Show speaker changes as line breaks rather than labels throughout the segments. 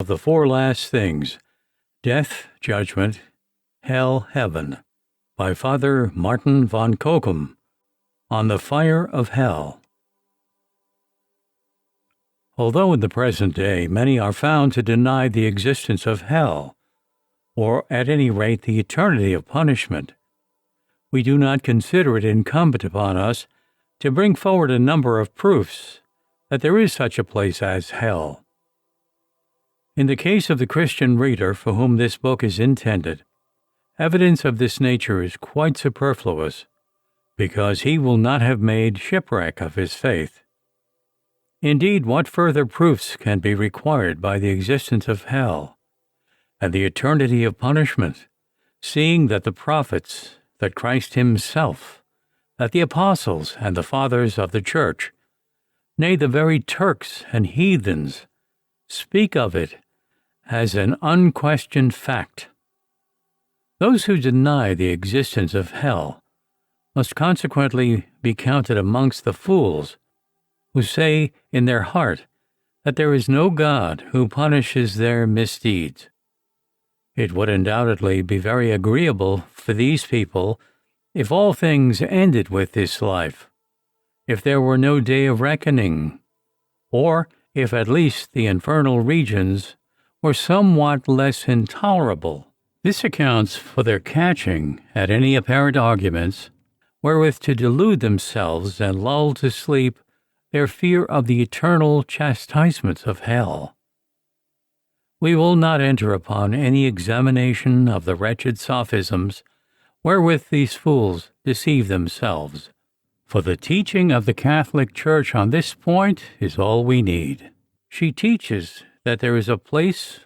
of the Four Last Things, Death, Judgment, Hell, Heaven, by Father Martin Von Cochem, on the fire of hell. Although in the present day many are found to deny the existence of hell, or at any rate the eternity of punishment, we do not consider it incumbent upon us to bring forward a number of proofs that there is such a place as hell. In the case of the Christian reader for whom this book is intended, evidence of this nature is quite superfluous, because he will not have made shipwreck of his faith. Indeed, what further proofs can be required by the existence of hell and the eternity of punishment, seeing that the prophets, that Christ himself, that the apostles and the fathers of the Church, nay, the very Turks and heathens, speak of it as an unquestioned fact. Those who deny the existence of hell must consequently be counted amongst the fools who say in their heart that there is no God who punishes their misdeeds. It would undoubtedly be very agreeable for these people if all things ended with this life, if there were no day of reckoning, or if at least the infernal regions were somewhat less intolerable. This accounts for their catching at any apparent arguments wherewith to delude themselves and lull to sleep their fear of the eternal chastisements of hell. We will not enter upon any examination of the wretched sophisms wherewith these fools deceive themselves, for the teaching of the Catholic Church on this point is all we need. She teaches that there is a place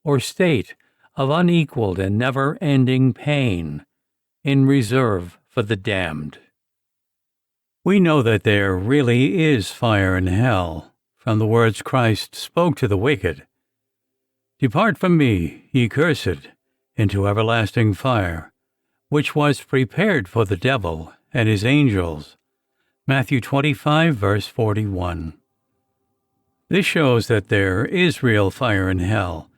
or state of unequaled and never-ending pain in reserve for the damned. We know that there really is fire in hell from the words Christ spoke to the wicked. Depart from me, ye cursed, into everlasting fire, which was prepared for the devil and his angels. Matthew 25, verse 41. This shows that there is real fire in hell,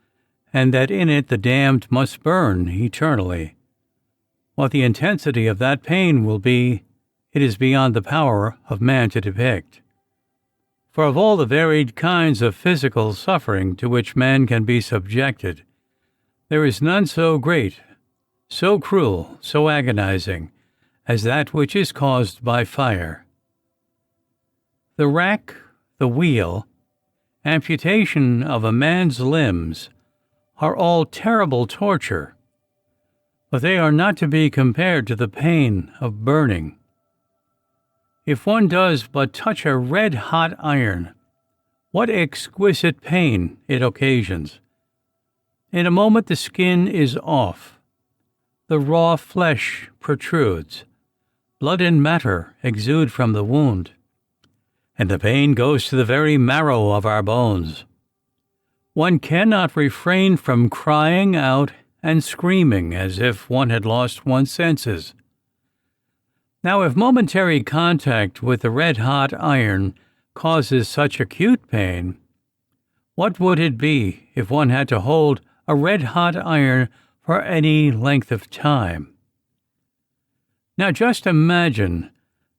and that in it the damned must burn eternally. What the intensity of that pain will be, it is beyond the power of man to depict. For of all the varied kinds of physical suffering to which man can be subjected, there is none so great, so cruel, so agonizing, as that which is caused by fire. The rack, the wheel, amputation of a man's limbs are all terrible torture, but they are not to be compared to the pain of burning. If one does but touch a red-hot iron, what exquisite pain it occasions! In a moment the skin is off, the raw flesh protrudes, blood and matter exude from the wound, and the pain goes to the very marrow of our bones. One cannot refrain from crying out and screaming as if one had lost one's senses. Now, if momentary contact with the red-hot iron causes such acute pain, what would it be if one had to hold a red-hot iron for any length of time? Now, just imagine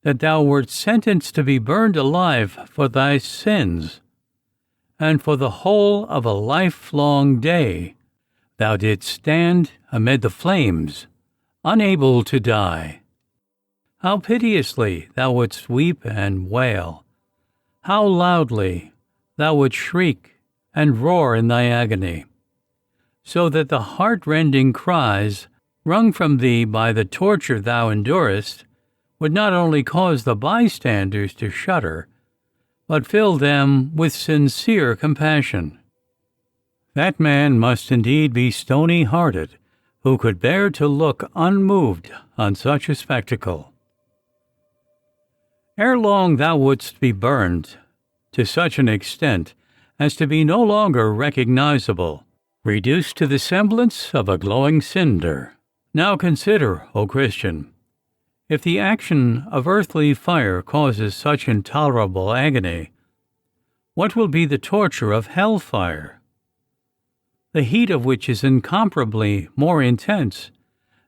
that thou wert sentenced to be burned alive for thy sins, and for the whole of a lifelong day thou didst stand amid the flames, unable to die. How piteously thou wouldst weep and wail, how loudly thou wouldst shriek and roar in thy agony, so that the heart-rending cries wrung from thee by the torture thou endurest would not only cause the bystanders to shudder, but fill them with sincere compassion. That man must indeed be stony-hearted who could bear to look unmoved on such a spectacle. Ere long thou wouldst be burned to such an extent as to be no longer recognizable, reduced to the semblance of a glowing cinder. Now consider, O Christian, if the action of earthly fire causes such intolerable agony, what will be the torture of hell fire? the heat of which is incomparably more intense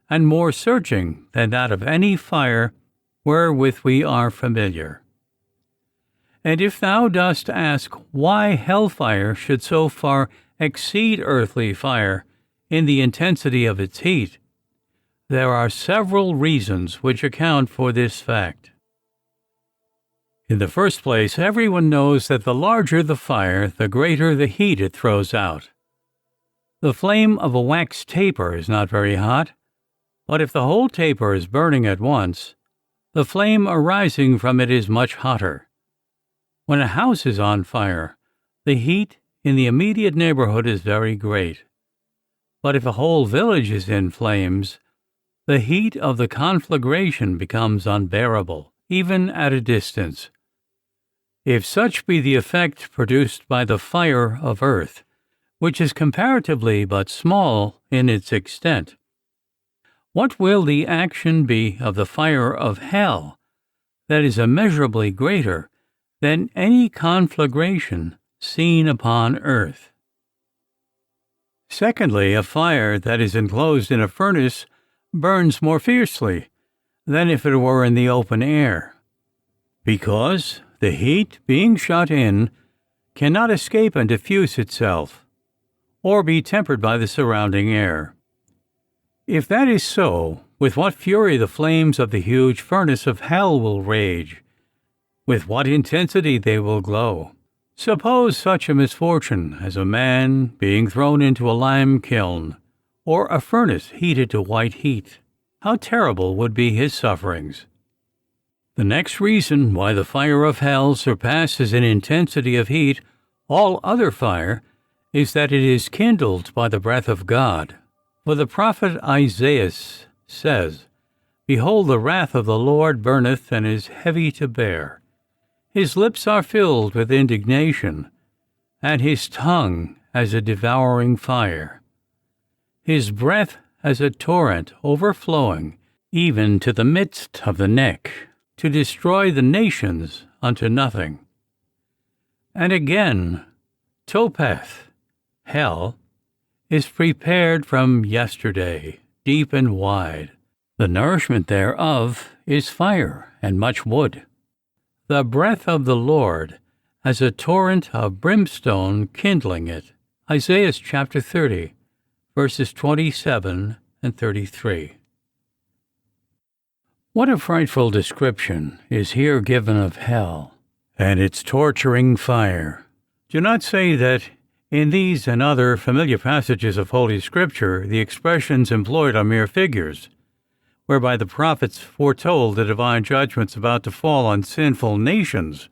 and more searching than that of any fire wherewith we are familiar. And if thou dost ask why hellfire should so far exceed earthly fire in the intensity of its heat, there are several reasons which account for this fact. In the first place, everyone knows that the larger the fire, the greater the heat it throws out. The flame of a wax taper is not very hot, but if the whole taper is burning at once, the flame arising from it is much hotter. When a house is on fire, the heat in the immediate neighborhood is very great. But if a whole village is in flames, the heat of the conflagration becomes unbearable, even at a distance. If such be the effect produced by the fire of earth, which is comparatively but small in its extent, what will the action be of the fire of hell, that is immeasurably greater than any conflagration seen upon earth? Secondly, a fire that is enclosed in a furnace burns more fiercely than if it were in the open air, because the heat, being shut in, cannot escape and diffuse itself, or be tempered by the surrounding air. If that is so, with what fury the flames of the huge furnace of hell will rage, with what intensity they will glow. Suppose such a misfortune as a man being thrown into a lime kiln, or a furnace heated to white heat. How terrible would be his sufferings! The next reason why the fire of hell surpasses in intensity of heat all other fire is that it is kindled by the breath of God. For the prophet Isaiah says, Behold, the wrath of the Lord burneth and is heavy to bear. His lips are filled with indignation, and his tongue as a devouring fire. His breath as a torrent overflowing, even to the midst of the neck, to destroy the nations unto nothing. And again, Topeth, hell, is prepared from yesterday, deep and wide. The nourishment thereof is fire and much wood. The breath of the Lord as a torrent of brimstone kindling it. Isaiah chapter 30, verses 27 and 33. What a frightful description is here given of hell and its torturing fire. Do not say that in these and other familiar passages of Holy Scripture the expressions employed are mere figures, whereby the prophets foretold the divine judgments about to fall on sinful nations,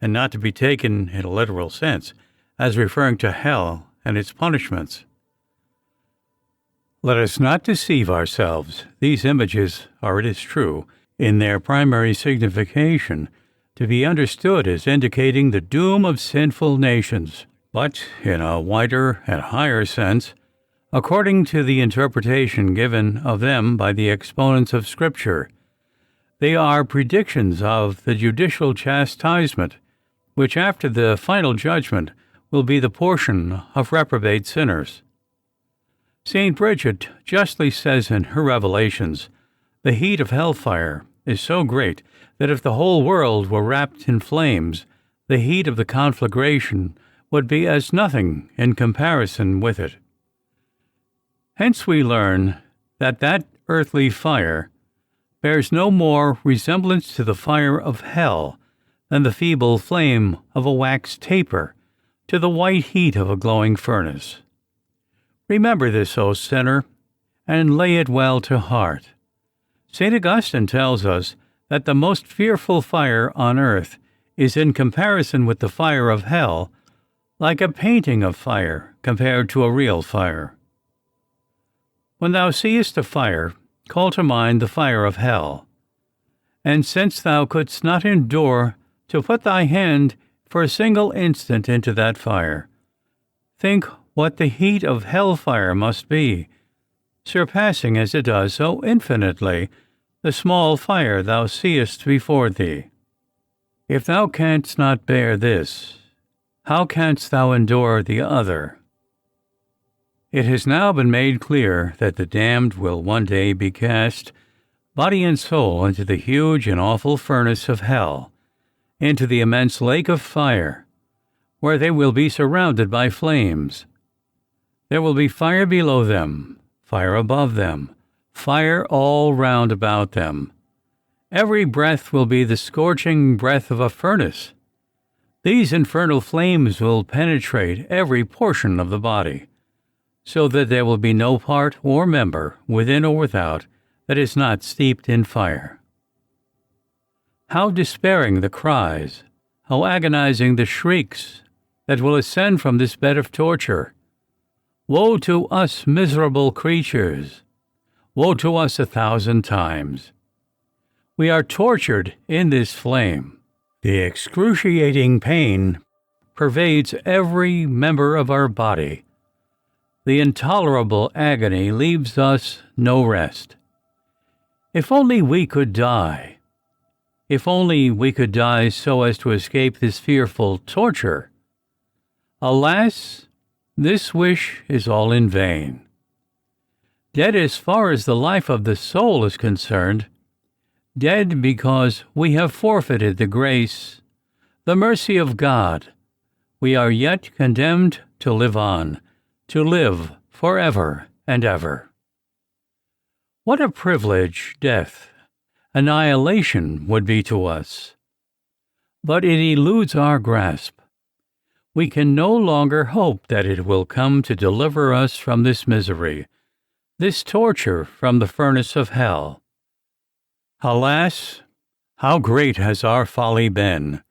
and not to be taken in a literal sense, as referring to hell and its punishments. Let us not deceive ourselves. These images are, it is true, in their primary signification, to be understood as indicating the doom of sinful nations, but in a wider and higher sense, according to the interpretation given of them by the exponents of Scripture, they are predictions of the judicial chastisement, which after the final judgment will be the portion of reprobate sinners. St. Bridget justly says in her Revelations, the heat of hellfire is so great that if the whole world were wrapped in flames, the heat of the conflagration would be as nothing in comparison with it. Hence we learn that earthly fire bears no more resemblance to the fire of hell than the feeble flame of a wax taper to the white heat of a glowing furnace. Remember this, O sinner, and lay it well to heart. St. Augustine tells us that the most fearful fire on earth is in comparison with the fire of hell, like a painting of fire compared to a real fire. When thou seest a fire, call to mind the fire of hell. And since thou couldst not endure to put thy hand for a single instant into that fire, think what the heat of hellfire must be, surpassing as it does so infinitely the small fire thou seest before thee. If thou canst not bear this, how canst thou endure the other? It has now been made clear that the damned will one day be cast, body and soul, into the huge and awful furnace of hell, into the immense lake of fire, where they will be surrounded by flames. There will be fire below them, fire above them, fire all round about them. Every breath will be the scorching breath of a furnace. These infernal flames will penetrate every portion of the body, so that there will be no part or member, within or without, that is not steeped in fire. How despairing the cries, how agonizing the shrieks that will ascend from this bed of torture! Woe to us miserable creatures! Woe to us 1,000 times! We are tortured in this flame. The excruciating pain pervades every member of our body. The intolerable agony leaves us no rest. If only we could die! If only we could die so as to escape this fearful torture! Alas, this wish is all in vain. Dead as far as the life of the soul is concerned, dead because we have forfeited the grace, the mercy of God, we are yet condemned to live on, to live forever and ever. What a privilege death, annihilation would be to us! But it eludes our grasp. We can no longer hope that it will come to deliver us from this misery, this torture from the furnace of hell. Alas, how great has our folly been!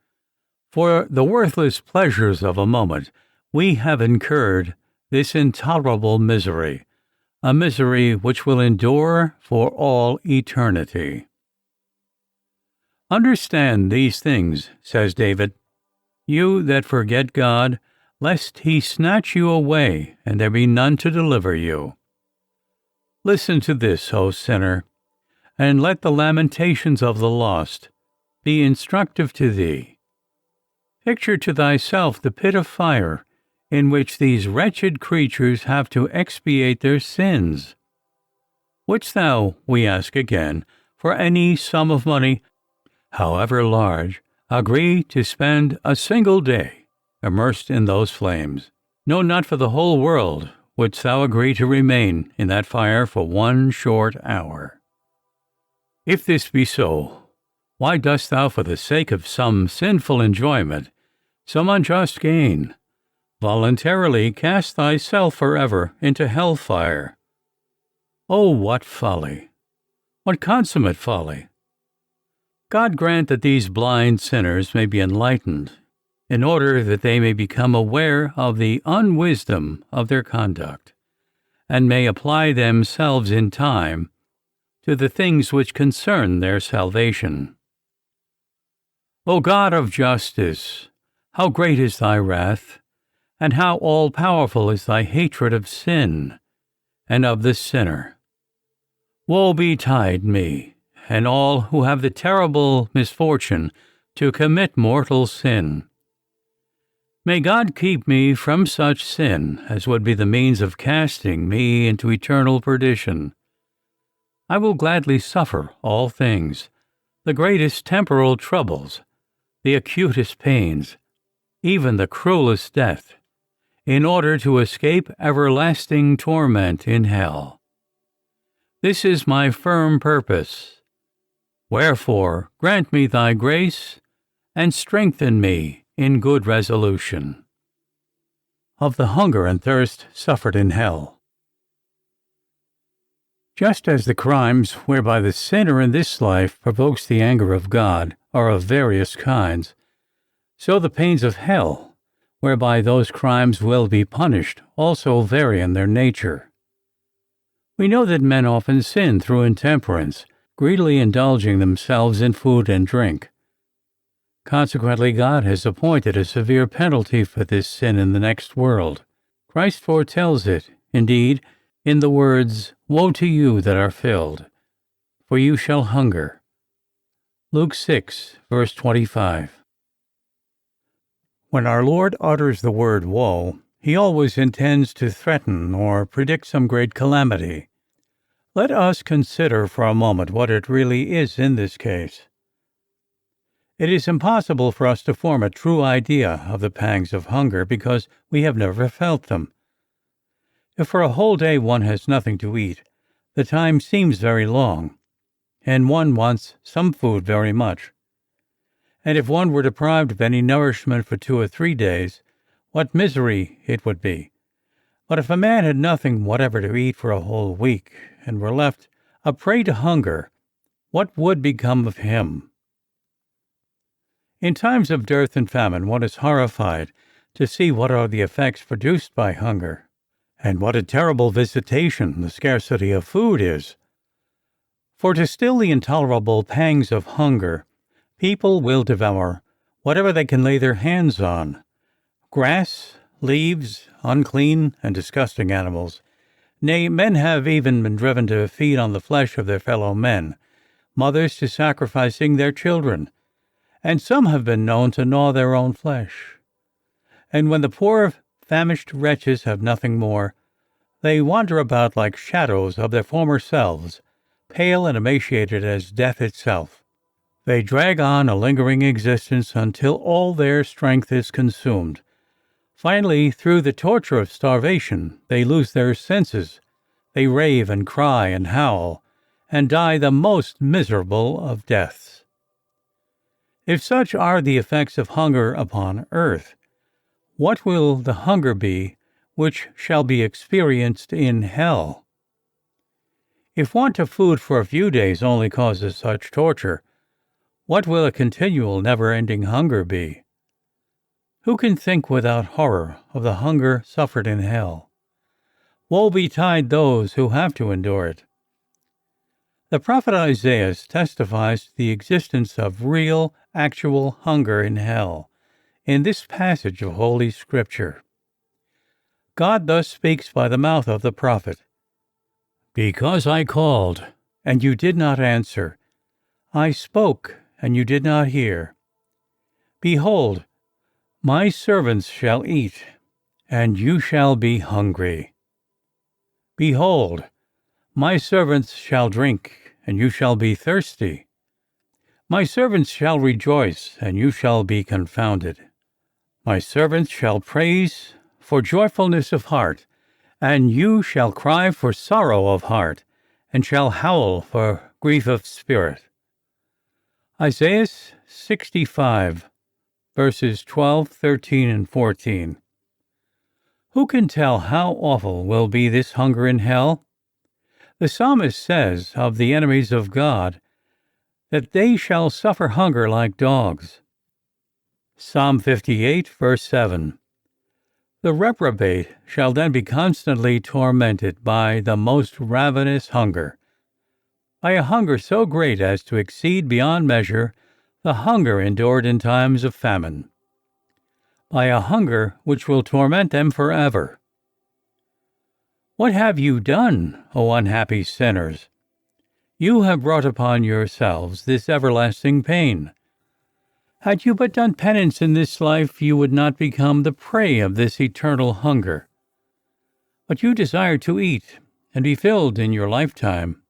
For the worthless pleasures of a moment, we have incurred this intolerable misery, a misery which will endure for all eternity. Understand these things, says David, you that forget God, lest he snatch you away, and there be none to deliver you. Listen to this, O sinner, and let the lamentations of the lost be instructive to thee. Picture to thyself the pit of fire in which these wretched creatures have to expiate their sins. Wouldst thou, we ask again, for any sum of money, however large, agree to spend a single day immersed in those flames? No, not for the whole world wouldst thou agree to remain in that fire for 1 short hour. If this be so, why dost thou, for the sake of some sinful enjoyment, some unjust gain, voluntarily cast thyself forever into hell fire? Oh, what folly! What consummate folly! God grant that these blind sinners may be enlightened, in order that they may become aware of the unwisdom of their conduct, and may apply themselves in time to the things which concern their salvation. O God of justice, how great is thy wrath, and how all-powerful is thy hatred of sin and of the sinner! Woe betide me, and all who have the terrible misfortune to commit mortal sin. May God keep me from such sin as would be the means of casting me into eternal perdition. I will gladly suffer all things, the greatest temporal troubles, the acutest pains, even the cruelest death, in order to escape everlasting torment in hell. This is my firm purpose. Wherefore, grant me thy grace, and strengthen me in good resolution. Of the hunger and thirst suffered in hell. Just as the crimes whereby the sinner in this life provokes the anger of God are of various kinds, so the pains of hell, whereby those crimes will be punished, also vary in their nature. We know that men often sin through intemperance, greedily indulging themselves in food and drink. Consequently, God has appointed a severe penalty for this sin in the next world. Christ foretells it, indeed, in the words, Woe to you that are filled, for you shall hunger. Luke 6, verse 25. When our Lord utters the word woe, He always intends to threaten or predict some great calamity. Let us consider for a moment what it really is in this case. It is impossible for us to form a true idea of the pangs of hunger because we have never felt them. If for a whole day one has nothing to eat, the time seems very long, and one wants some food very much. And if one were deprived of any nourishment for 2 or 3 days, what misery it would be. But if a man had nothing whatever to eat for a whole week, and were left a prey to hunger, what would become of him? In times of dearth and famine, one is horrified to see what are the effects produced by hunger, and what a terrible visitation the scarcity of food is. For to still the intolerable pangs of hunger, people will devour whatever they can lay their hands on: grass, leaves, unclean and disgusting animals. Nay, men have even been driven to feed on the flesh of their fellow men, mothers to sacrificing their children, and some have been known to gnaw their own flesh. And when the poor famished wretches have nothing more, they wander about like shadows of their former selves, pale and emaciated as death itself. They drag on a lingering existence until all their strength is consumed. Finally, through the torture of starvation, they lose their senses. They rave and cry and howl, and die the most miserable of deaths. If such are the effects of hunger upon earth, what will the hunger be which shall be experienced in hell? If want of food for a few days only causes such torture, what will a continual, never-ending hunger be? Who can think without horror of the hunger suffered in hell? Woe betide those who have to endure it. The prophet Isaiah testifies to the existence of real, actual hunger in hell in this passage of Holy Scripture. God thus speaks by the mouth of the prophet: "Because I called, and you did not answer, I spoke, and you did not hear. Behold, my servants shall eat, and you shall be hungry. Behold, my servants shall drink, and you shall be thirsty. My servants shall rejoice, and you shall be confounded. My servants shall praise for joyfulness of heart, and you shall cry for sorrow of heart, and shall howl for grief of spirit." Isaiah 65, verses 12, 13, and 14. Who can tell how awful will be this hunger in hell? The psalmist says of the enemies of God that they shall suffer hunger like dogs. Psalm 58, verse 7. The reprobate shall then be constantly tormented by the most ravenous hunger, by a hunger so great as to exceed beyond measure the hunger endured in times of famine, by a hunger which will torment them forever. What have you done, O unhappy sinners? You have brought upon yourselves this everlasting pain. Had you but done penance in this life, you would not become the prey of this eternal hunger. But you desire to eat and be filled in your lifetime.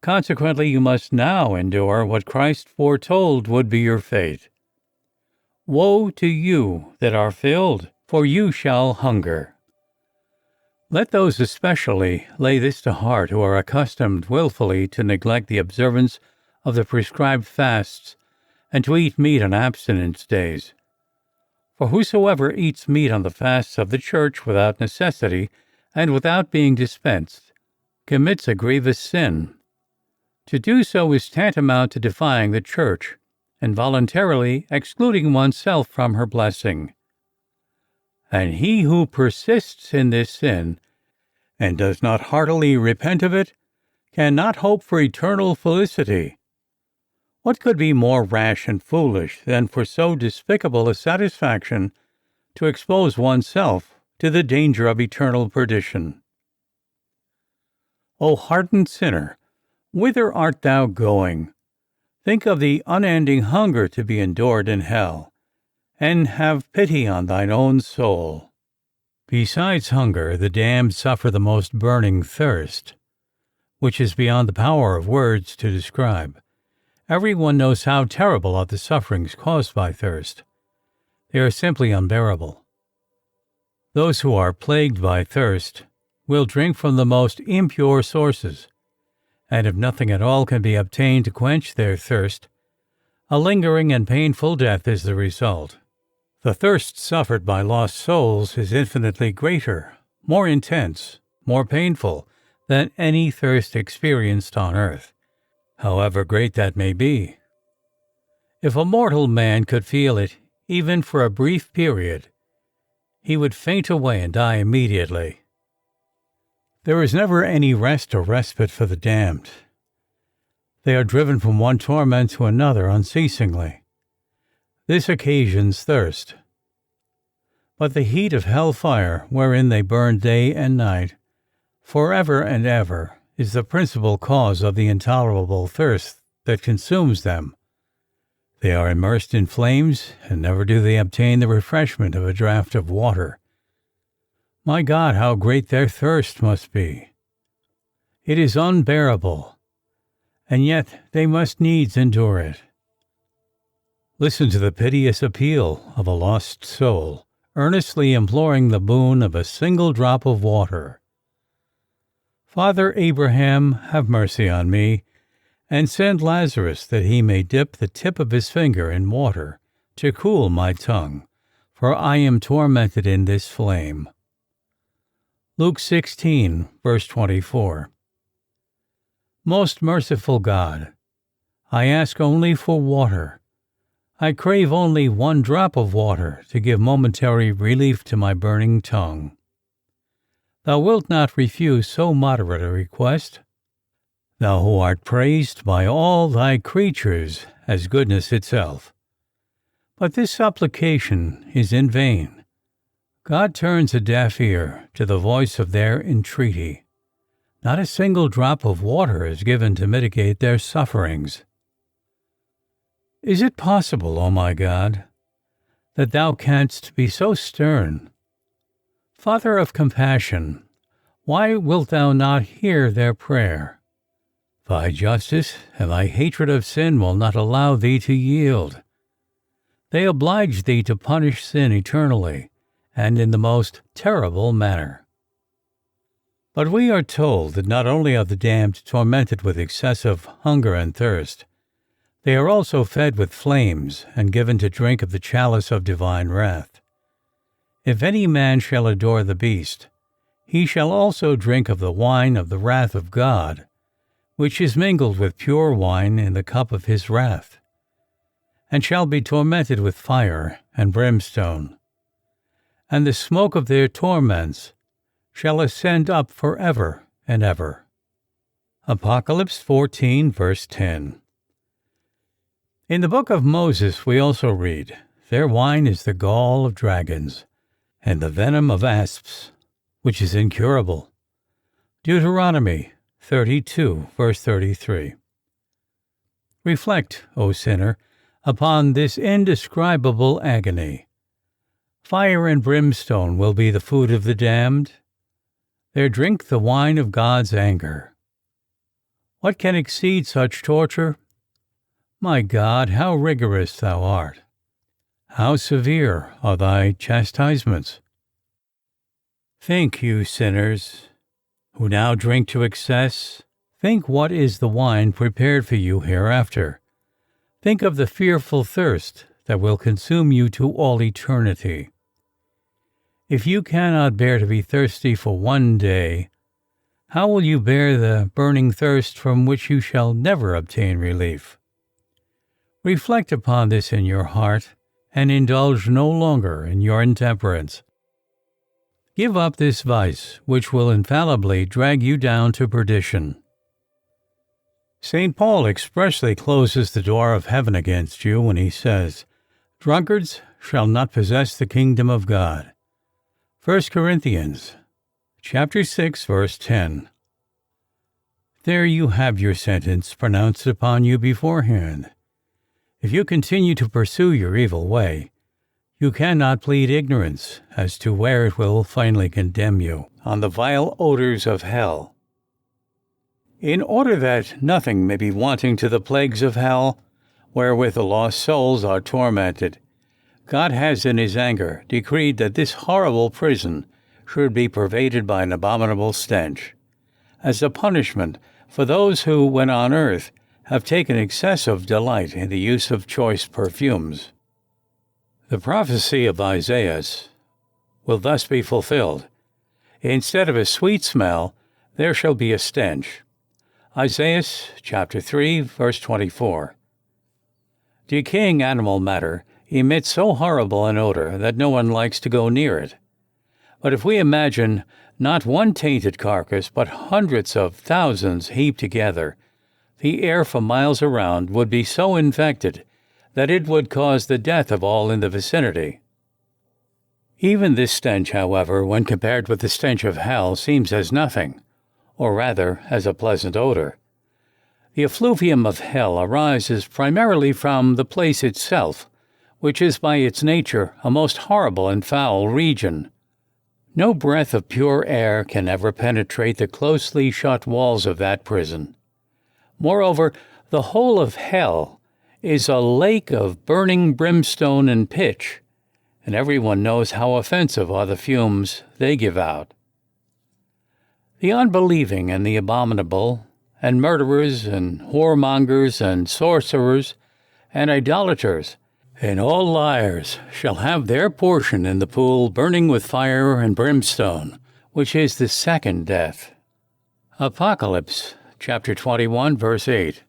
Consequently, you must now endure what Christ foretold would be your fate. Woe to you that are filled, for you shall hunger. Let those especially lay this to heart who are accustomed willfully to neglect the observance of the prescribed fasts and to eat meat on abstinence days. For whosoever eats meat on the fasts of the Church without necessity and without being dispensed commits a grievous sin. To do so is tantamount to defying the Church and voluntarily excluding oneself from her blessing. And he who persists in this sin, and does not heartily repent of it, cannot hope for eternal felicity. What could be more rash and foolish than for so despicable a satisfaction to expose oneself to the danger of eternal perdition? O hardened sinner, whither art thou going? Think of the unending hunger to be endured in hell, and have pity on thine own soul. Besides hunger, the damned suffer the most burning thirst, which is beyond the power of words to describe. Everyone knows how terrible are the sufferings caused by thirst. They are simply unbearable. Those who are plagued by thirst will drink from the most impure sources, and if nothing at all can be obtained to quench their thirst, a lingering and painful death is the result. The thirst suffered by lost souls is infinitely greater, more intense, more painful than any thirst experienced on earth, however great that may be. If a mortal man could feel it, even for a brief period, he would faint away and die immediately. There is never any rest or respite for the damned. They are driven from one torment to another unceasingly. This occasions thirst. But the heat of hell fire, wherein they burn day and night, forever and ever, is the principal cause of the intolerable thirst that consumes them. They are immersed in flames, and never do they obtain the refreshment of a draught of water. My God, how great their thirst must be! It is unbearable, and yet they must needs endure it. Listen to the piteous appeal of a lost soul, earnestly imploring the boon of a single drop of water. Father Abraham, have mercy on me, and send Lazarus that he may dip the tip of his finger in water to cool my tongue, for I am tormented in this flame. Luke 16, verse 24. Most merciful God, I ask only for water. I crave only one drop of water to give momentary relief to my burning tongue. Thou wilt not refuse so moderate a request, thou who art praised by all thy creatures as goodness itself. But this supplication is in vain. God turns a deaf ear to the voice of their entreaty. Not a single drop of water is given to mitigate their sufferings. Is it possible, O my God, that thou canst be so stern? Father of compassion, why wilt thou not hear their prayer? Thy justice and thy hatred of sin will not allow thee to yield. They oblige thee to punish sin eternally, and in the most terrible manner. But we are told that not only are the damned tormented with excessive hunger and thirst, they are also fed with flames and given to drink of the chalice of divine wrath. If any man shall adore the beast, he shall also drink of the wine of the wrath of God, which is mingled with pure wine in the cup of his wrath, and shall be tormented with fire and brimstone. And the smoke of their torments shall ascend up forever and ever. Apocalypse 14, verse 10. In the book of Moses we also read, their wine is the gall of dragons, and the venom of asps, which is incurable. Deuteronomy 32, verse 33. Reflect, O sinner, upon this indescribable agony. Fire and brimstone will be the food of the damned. They drink the wine of God's anger. What can exceed such torture? My God, how rigorous thou art! How severe are thy chastisements! Think, you sinners, who now drink to excess, think what is the wine prepared for you hereafter. Think of the fearful thirst that will consume you to all eternity. If you cannot bear to be thirsty for one day, how will you bear the burning thirst from which you shall never obtain relief? Reflect upon this in your heart, and indulge no longer in your intemperance. Give up this vice, which will infallibly drag you down to perdition. St. Paul expressly closes the door of heaven against you when he says, "Drunkards shall not possess the kingdom of God." 1 Corinthians chapter 6, verse 10. There you have your sentence pronounced upon you beforehand. If you continue to pursue your evil way, You cannot plead ignorance as to where it will finally condemn you, on the vile odors of hell. In order that nothing may be wanting to the plagues of hell, wherewith the lost souls are tormented, God has in his anger decreed that this horrible prison should be pervaded by an abominable stench, as a punishment for those who, when on earth, have taken excessive delight in the use of choice perfumes. The prophecy of Isaiah will thus be fulfilled. Instead of a sweet smell, there shall be a stench. Isaiah chapter 3, verse 24. Decaying animal matter emits so horrible an odor that no one likes to go near it. But if we imagine not one tainted carcass, but hundreds of thousands heaped together, the air for miles around would be so infected that it would cause the death of all in the vicinity. Even this stench, however, when compared with the stench of hell, seems as nothing, or rather as a pleasant odor. The effluvium of hell arises primarily from the place itself, which is by its nature a most horrible and foul region. No breath of pure air can ever penetrate the closely shut walls of that prison. Moreover, the whole of hell is a lake of burning brimstone and pitch, and everyone knows how offensive are the fumes they give out. The unbelieving and the abominable, and murderers and whoremongers and sorcerers and idolaters, and all liars shall have their portion in the pool burning with fire and brimstone, which is the second death. Apocalypse chapter 21, verse 8.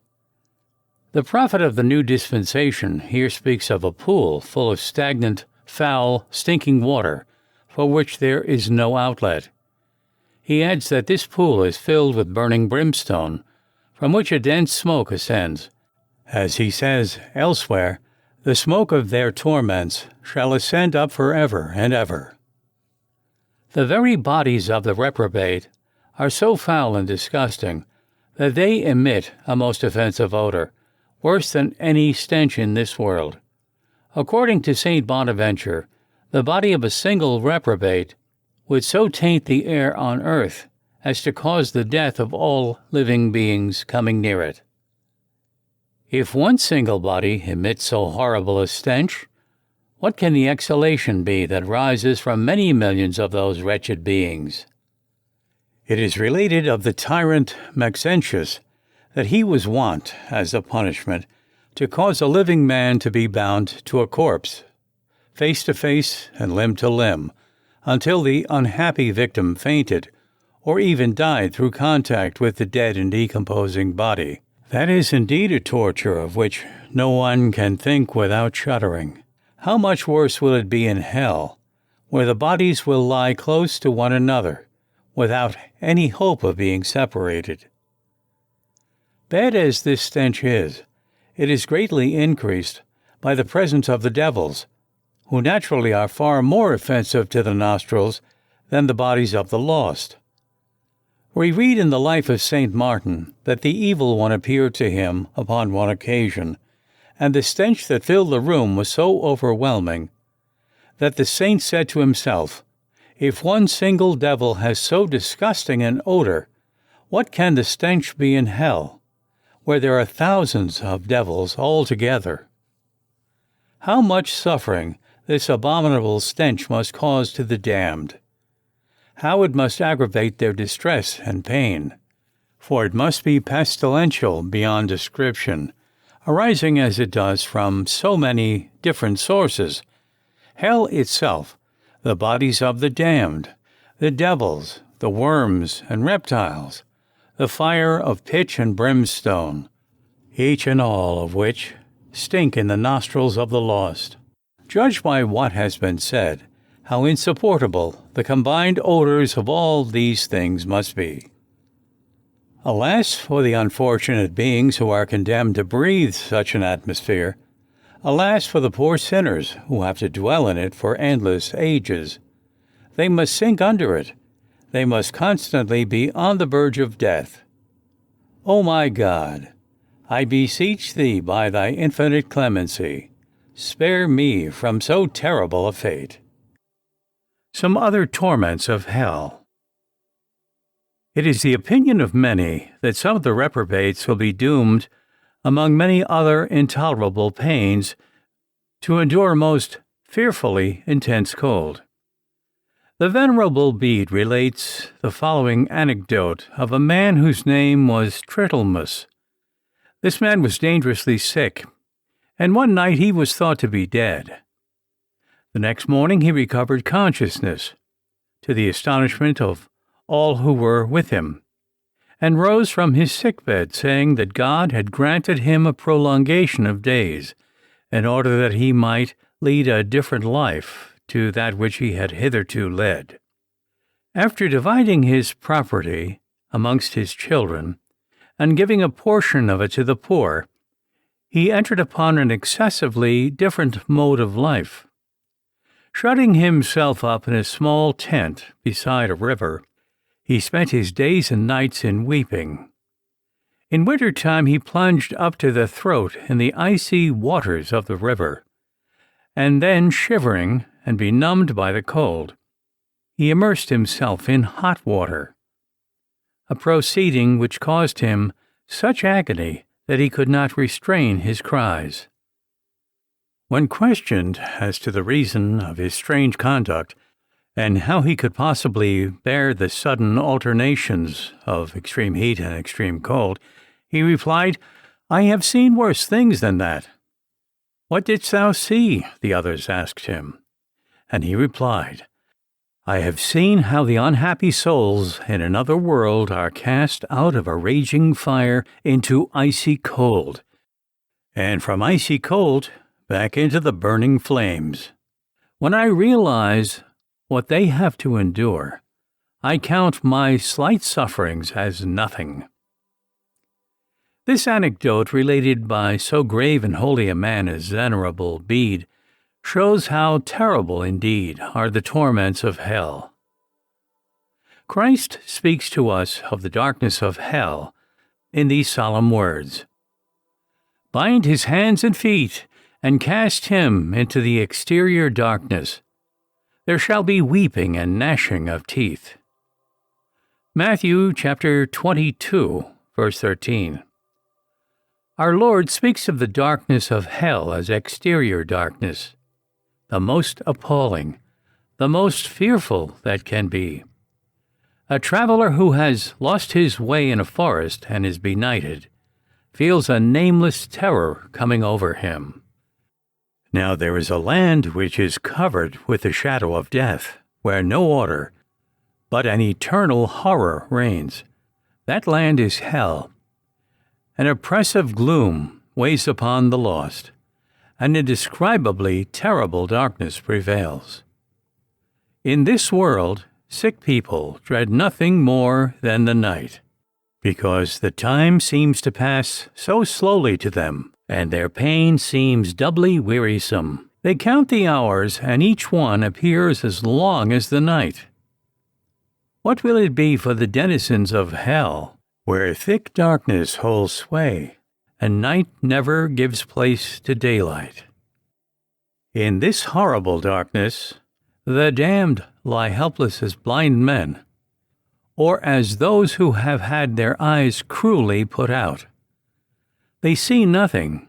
The prophet of the new dispensation here speaks of a pool full of stagnant, foul, stinking water, for which there is no outlet. He adds that this pool is filled with burning brimstone, from which a dense smoke ascends. As he says elsewhere, the smoke of their torments shall ascend up forever and ever. The very bodies of the reprobate are so foul and disgusting that they emit a most offensive odor, worse than any stench in this world. According to St. Bonaventure, the body of a single reprobate would so taint the air on earth as to cause the death of all living beings coming near it. If one single body emits so horrible a stench, what can the exhalation be that rises from many millions of those wretched beings? It is related of the tyrant Maxentius that he was wont, as a punishment, to cause a living man to be bound to a corpse, face to face and limb to limb, until the unhappy victim fainted, or even died through contact with the dead and decomposing body. That is indeed a torture of which no one can think without shuddering. How much worse will it be in hell, where the bodies will lie close to one another, without any hope of being separated. Bad as this stench is, it is greatly increased by the presence of the devils, who naturally are far more offensive to the nostrils than the bodies of the lost. We read in the life of St. Martin that the evil one appeared to him upon one occasion, and the stench that filled the room was so overwhelming that the saint said to himself, "If one single devil has so disgusting an odor, what can the stench be in hell, where there are thousands of devils all together?" How much suffering this abominable stench must cause to the damned! How it must aggravate their distress and pain! For it must be pestilential beyond description, arising as it does from so many different sources. Hell itself, the bodies of the damned, the devils, the worms and reptiles, the fire of pitch and brimstone, each and all of which stink in the nostrils of the lost. Judged by what has been said, how insupportable the combined odors of all these things must be. Alas for the unfortunate beings who are condemned to breathe such an atmosphere. Alas for the poor sinners who have to dwell in it for endless ages. They must sink under it. They must constantly be on the verge of death. O my God, I beseech Thee by Thy infinite clemency, spare me from so terrible a fate. Some other torments of hell. It is the opinion of many that some of the reprobates will be doomed, among many other intolerable pains, to endure most fearfully intense cold. The Venerable Bede relates the following anecdote of a man whose name was Tritlemus. This man was dangerously sick, and one night he was thought to be dead. The next morning he recovered consciousness, to the astonishment of all who were with him, and rose from his sickbed, saying that God had granted him a prolongation of days, in order that he might lead a different life to that which he had hitherto led. After dividing his property amongst his children, and giving a portion of it to the poor, he entered upon an excessively different mode of life. Shutting himself up in a small tent beside a river, he spent his days and nights in weeping. In winter time he plunged up to the throat in the icy waters of the river, and then, shivering and benumbed by the cold, he immersed himself in hot water, a proceeding which caused him such agony that he could not restrain his cries. When questioned as to the reason of his strange conduct, and how he could possibly bear the sudden alternations of extreme heat and extreme cold, he replied, "I have seen worse things than that." "What didst thou see?" the others asked him. And he replied, "I have seen how the unhappy souls in another world are cast out of a raging fire into icy cold, and from icy cold back into the burning flames. When I realize what they have to endure, I count my slight sufferings as nothing." This anecdote, related by so grave and holy a man as Venerable Bede, shows how terrible indeed are the torments of hell. Christ speaks to us of the darkness of hell in these solemn words, "Bind his hands and feet, and cast him into the exterior darkness. There shall be weeping and gnashing of teeth." Matthew chapter 22, verse 13. Our Lord speaks of the darkness of hell as exterior darkness, the most appalling, the most fearful that can be. A traveler who has lost his way in a forest and is benighted feels a nameless terror coming over him. Now there is a land which is covered with the shadow of death, where no order, but an eternal horror reigns. That land is hell. An oppressive gloom weighs upon the lost. An indescribably terrible darkness prevails. In this world, sick people dread nothing more than the night, because the time seems to pass so slowly to them, and their pain seems doubly wearisome. They count the hours, and each one appears as long as the night. What will it be for the denizens of hell, where thick darkness holds sway, and night never gives place to daylight? In this horrible darkness, the damned lie helpless as blind men, or as those who have had their eyes cruelly put out. They see nothing,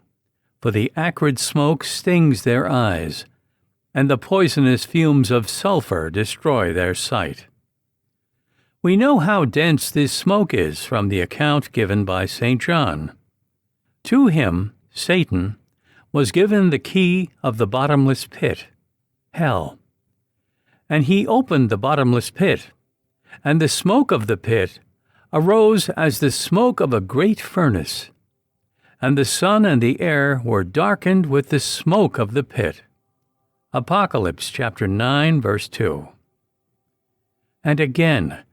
for the acrid smoke stings their eyes, and the poisonous fumes of sulfur destroy their sight. We know how dense this smoke is from the account given by St. John. To him, Satan, was given the key of the bottomless pit, hell. And he opened the bottomless pit, and the smoke of the pit arose as the smoke of a great furnace, and the sun and the air were darkened with the smoke of the pit. Apocalypse chapter 9, verse 2. And again,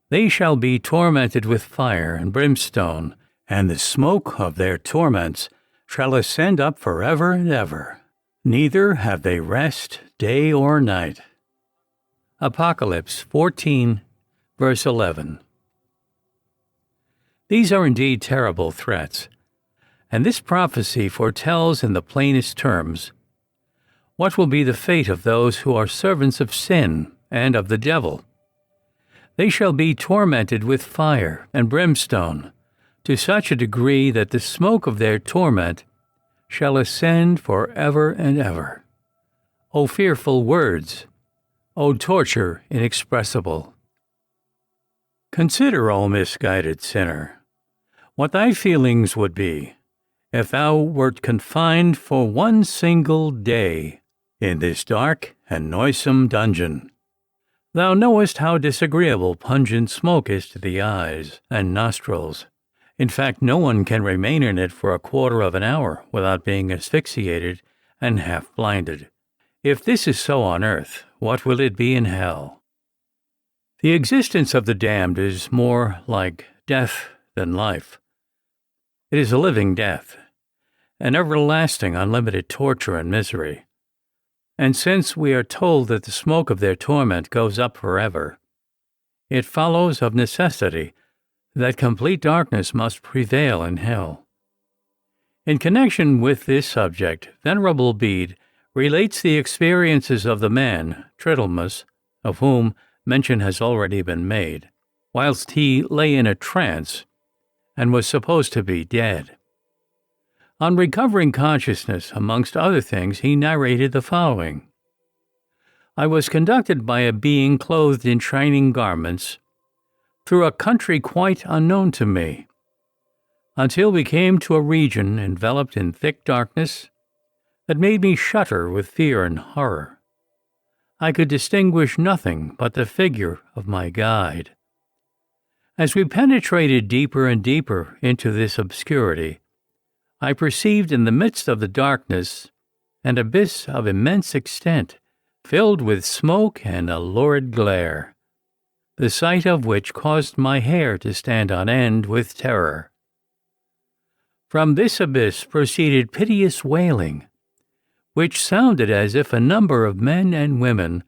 they shall be tormented with fire and brimstone, and the smoke of their torments shall ascend up forever and ever. Neither have they rest day or night. Apocalypse 14, verse 11. These are indeed terrible threats, and this prophecy foretells in the plainest terms What will be the fate of those who are servants of sin and of the devil? They shall be tormented with fire and brimstone, to such a degree that the smoke of their torment shall ascend for ever and ever. O fearful words! O torture inexpressible! Consider, O misguided sinner, what thy feelings would be if thou wert confined for one single day in this dark and noisome dungeon. Thou knowest how disagreeable pungent smoke is to the eyes and nostrils. In fact, no one can remain in it for a quarter of an hour without being asphyxiated and half blinded. If this is so on earth, what will it be in hell? The existence of the damned is more like death than life. It is a living death, an everlasting unlimited torture and misery. And since we are told that the smoke of their torment goes up forever, it follows of necessity that complete darkness must prevail in hell. In connection with this subject, Venerable Bede relates the experiences of the man, Tritlemus, of whom mention has already been made, whilst he lay in a trance and was supposed to be dead. On recovering consciousness, amongst other things, he narrated the following. I was conducted by a being clothed in shining garments through a country quite unknown to me, until we came to a region enveloped in thick darkness that made me shudder with fear and horror. I could distinguish nothing but the figure of my guide. As we penetrated deeper and deeper into this obscurity, I perceived in the midst of the darkness an abyss of immense extent, filled with smoke and a lurid glare, the sight of which caused my hair to stand on end with terror. From this abyss proceeded piteous wailing, which sounded as if a number of men and women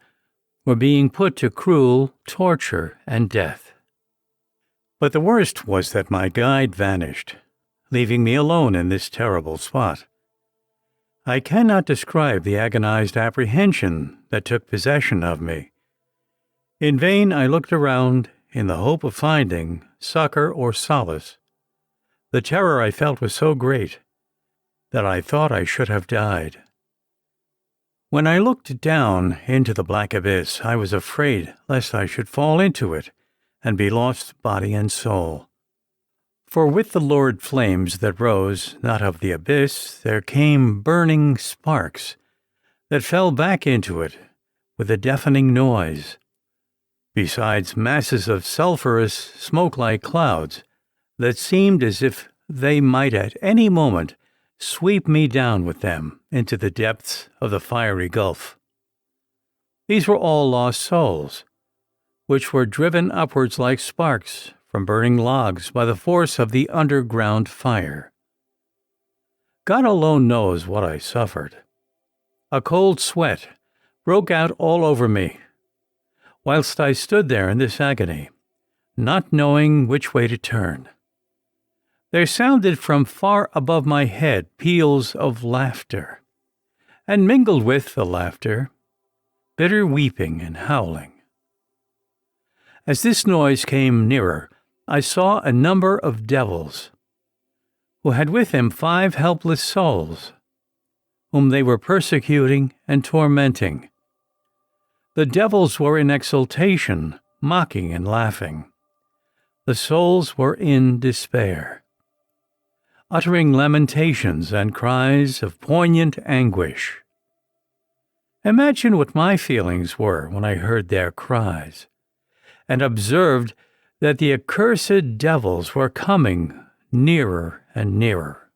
were being put to cruel torture and death. But the worst was that my guide vanished, leaving me alone in this terrible spot. I cannot describe the agonized apprehension that took possession of me. In vain I looked around in the hope of finding succor or solace. The terror I felt was so great that I thought I should have died. When I looked down into the black abyss, I was afraid lest I should fall into it and be lost body and soul. For with the lurid flames that rose not of the abyss, there came burning sparks that fell back into it with a deafening noise, besides masses of sulphurous, smoke-like clouds that seemed as if they might at any moment sweep me down with them into the depths of the fiery gulf. These were all lost souls, which were driven upwards like sparks from burning logs by the force of the underground fire. God alone knows what I suffered. A cold sweat broke out all over me, whilst I stood there in this agony, not knowing which way to turn. There sounded from far above my head peals of laughter, and mingled with the laughter, bitter weeping and howling. As this noise came nearer, I saw a number of devils, who had with them 5 helpless souls, whom they were persecuting and tormenting. The devils were in exultation, mocking and laughing. The souls were in despair, uttering lamentations and cries of poignant anguish. Imagine what my feelings were when I heard their cries, and observed that the accursed devils were coming nearer and nearer.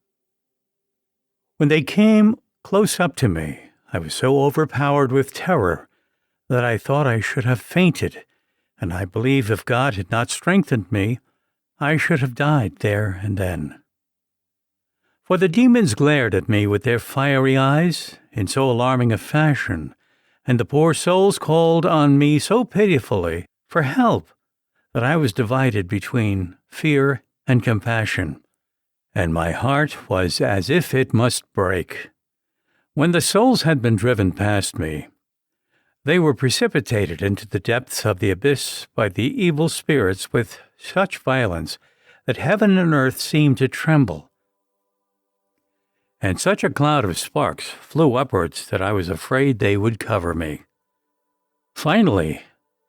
When they came close up to me, I was so overpowered with terror that I thought I should have fainted, and I believe if God had not strengthened me, I should have died there and then. For the demons glared at me with their fiery eyes in so alarming a fashion, and the poor souls called on me so pitifully for help, that I was divided between fear and compassion, and my heart was as if it must break. When the souls had been driven past me, they were precipitated into the depths of the abyss by the evil spirits with such violence that heaven and earth seemed to tremble. And such a cloud of sparks flew upwards that I was afraid they would cover me. Finally,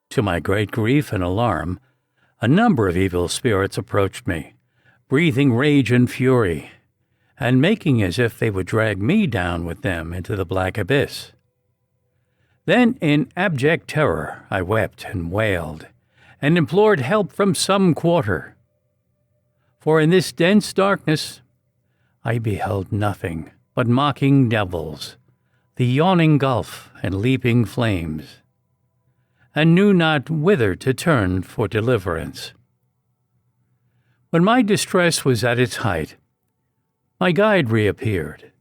to my great grief and alarm, a number of evil spirits approached me, breathing rage and fury, and making as if they would drag me down with them into the black abyss. Then, in abject terror, I wept and wailed, and implored help from some quarter. For in this dense darkness I beheld nothing but mocking devils, the yawning gulf and leaping flames, and knew not whither to turn for deliverance. When my distress was at its height, my guide reappeared.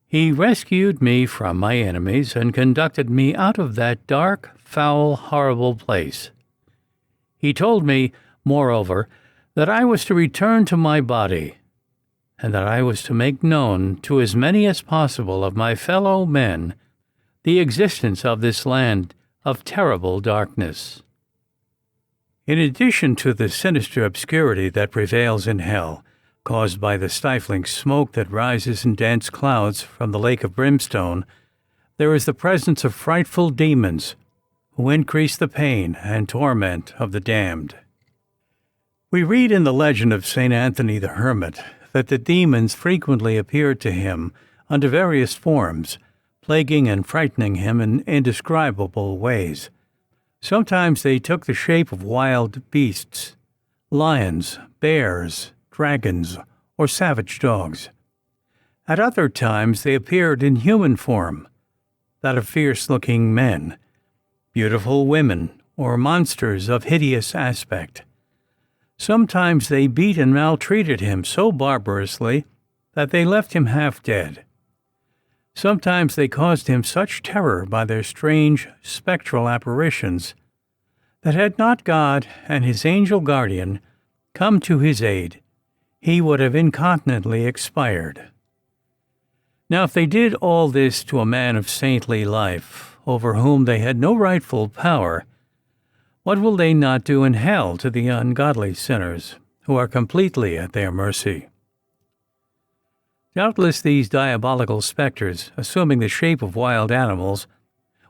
He rescued me from my enemies and conducted me out of that dark, foul, horrible place. He told me, moreover, that I was to return to my body, and that I was to make known to as many as possible of my fellow men the existence of this land of terrible darkness. In addition to the sinister obscurity that prevails in hell, caused by the stifling smoke that rises in dense clouds from the lake of brimstone, there is the presence of frightful demons who increase the pain and torment of the damned. We read in the legend of St. Anthony the Hermit that the demons frequently appeared to him under various forms, plaguing and frightening him in indescribable ways. Sometimes they took the shape of wild beasts, lions, bears, dragons, or savage dogs. At other times they appeared in human form, that of fierce-looking men, beautiful women, or monsters of hideous aspect. Sometimes they beat and maltreated him so barbarously that they left him half dead. Sometimes they caused him such terror by their strange spectral apparitions that had not God and his angel guardian come to his aid, he would have incontinently expired. Now, if they did all this to a man of saintly life, over whom they had no rightful power, what will they not do in hell to the ungodly sinners, who are completely at their mercy? Doubtless these diabolical spectres, assuming the shape of wild animals,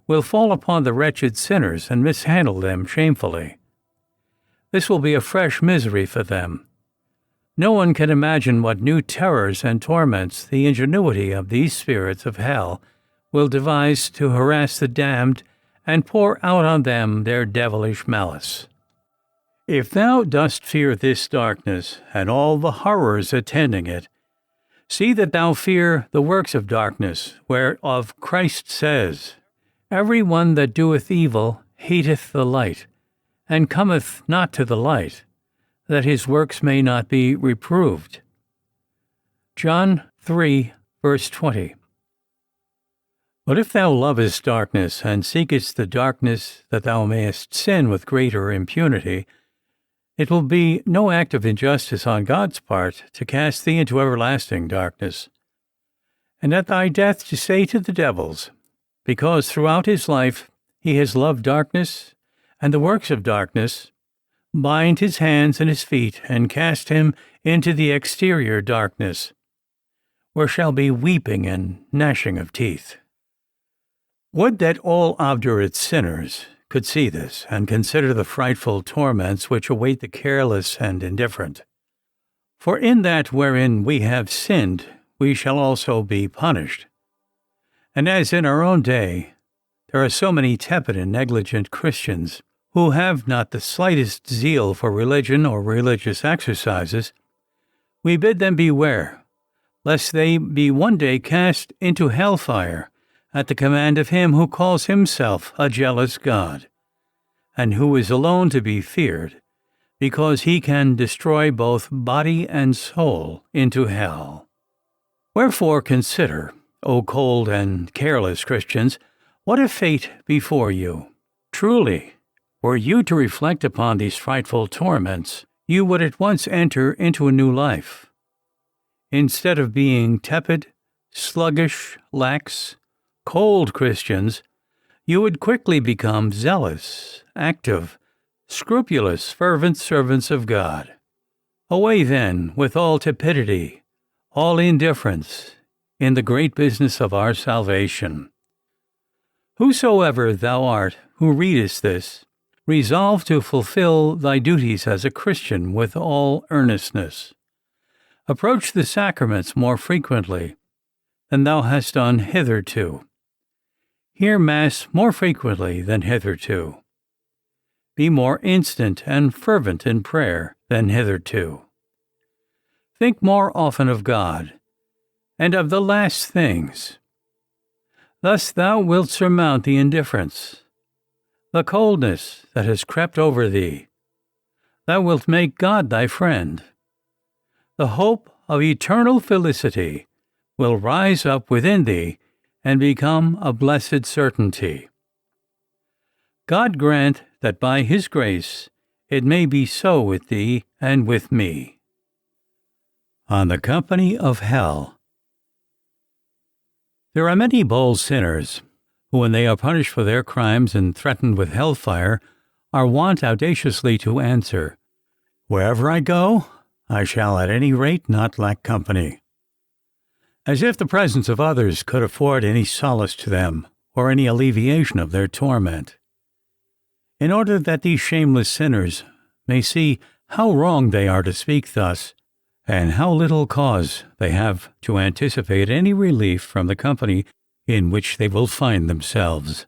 will fall upon the wretched sinners and mishandle them shamefully. This will be a fresh misery for them. No one can imagine what new terrors and torments the ingenuity of these spirits of hell will devise to harass the damned and pour out on them their devilish malice. If thou dost fear this darkness and all the horrors attending it, see that thou fear the works of darkness, whereof Christ says, Every one that doeth evil hateth the light, and cometh not to the light, that his works may not be reproved. John 3, verse 20. But if thou lovest darkness, and seekest the darkness that thou mayest sin with greater impunity, it will be no act of injustice on God's part to cast thee into everlasting darkness, and at thy death to say to the devils, because throughout his life he has loved darkness and the works of darkness, bind his hands and his feet, and cast him into the exterior darkness, where shall be weeping and gnashing of teeth. Would that all obdurate sinners could see this, and consider the frightful torments which await the careless and indifferent. For in that wherein we have sinned, we shall also be punished. And as in our own day, there are so many tepid and negligent Christians who have not the slightest zeal for religion or religious exercises, we bid them beware, lest they be one day cast into hellfire at the command of him who calls himself a jealous God, and who is alone to be feared, because he can destroy both body and soul into hell. Wherefore consider, O cold and careless Christians, what a fate before you. Truly, were you to reflect upon these frightful torments, you would at once enter into a new life. Instead of being tepid, sluggish, lax, cold Christians, you would quickly become zealous, active, scrupulous, fervent servants of God. Away then with all tepidity, all indifference, in the great business of our salvation. Whosoever thou art who readest this, resolve to fulfill thy duties as a Christian with all earnestness. Approach the sacraments more frequently than thou hast done hitherto. Hear Mass more frequently than hitherto. Be more instant and fervent in prayer than hitherto. Think more often of God and of the last things. Thus thou wilt surmount the indifference, the coldness that has crept over thee. Thou wilt make God thy friend. The hope of eternal felicity will rise up within thee and become a blessed certainty. God grant that by His grace it may be so with thee and with me. On the company of hell. There are many bold sinners who, when they are punished for their crimes and threatened with hellfire, are wont audaciously to answer, "Wherever I go, I shall at any rate not lack company," as if the presence of others could afford any solace to them or any alleviation of their torment. In order that these shameless sinners may see how wrong they are to speak thus, and how little cause they have to anticipate any relief from the company in which they will find themselves,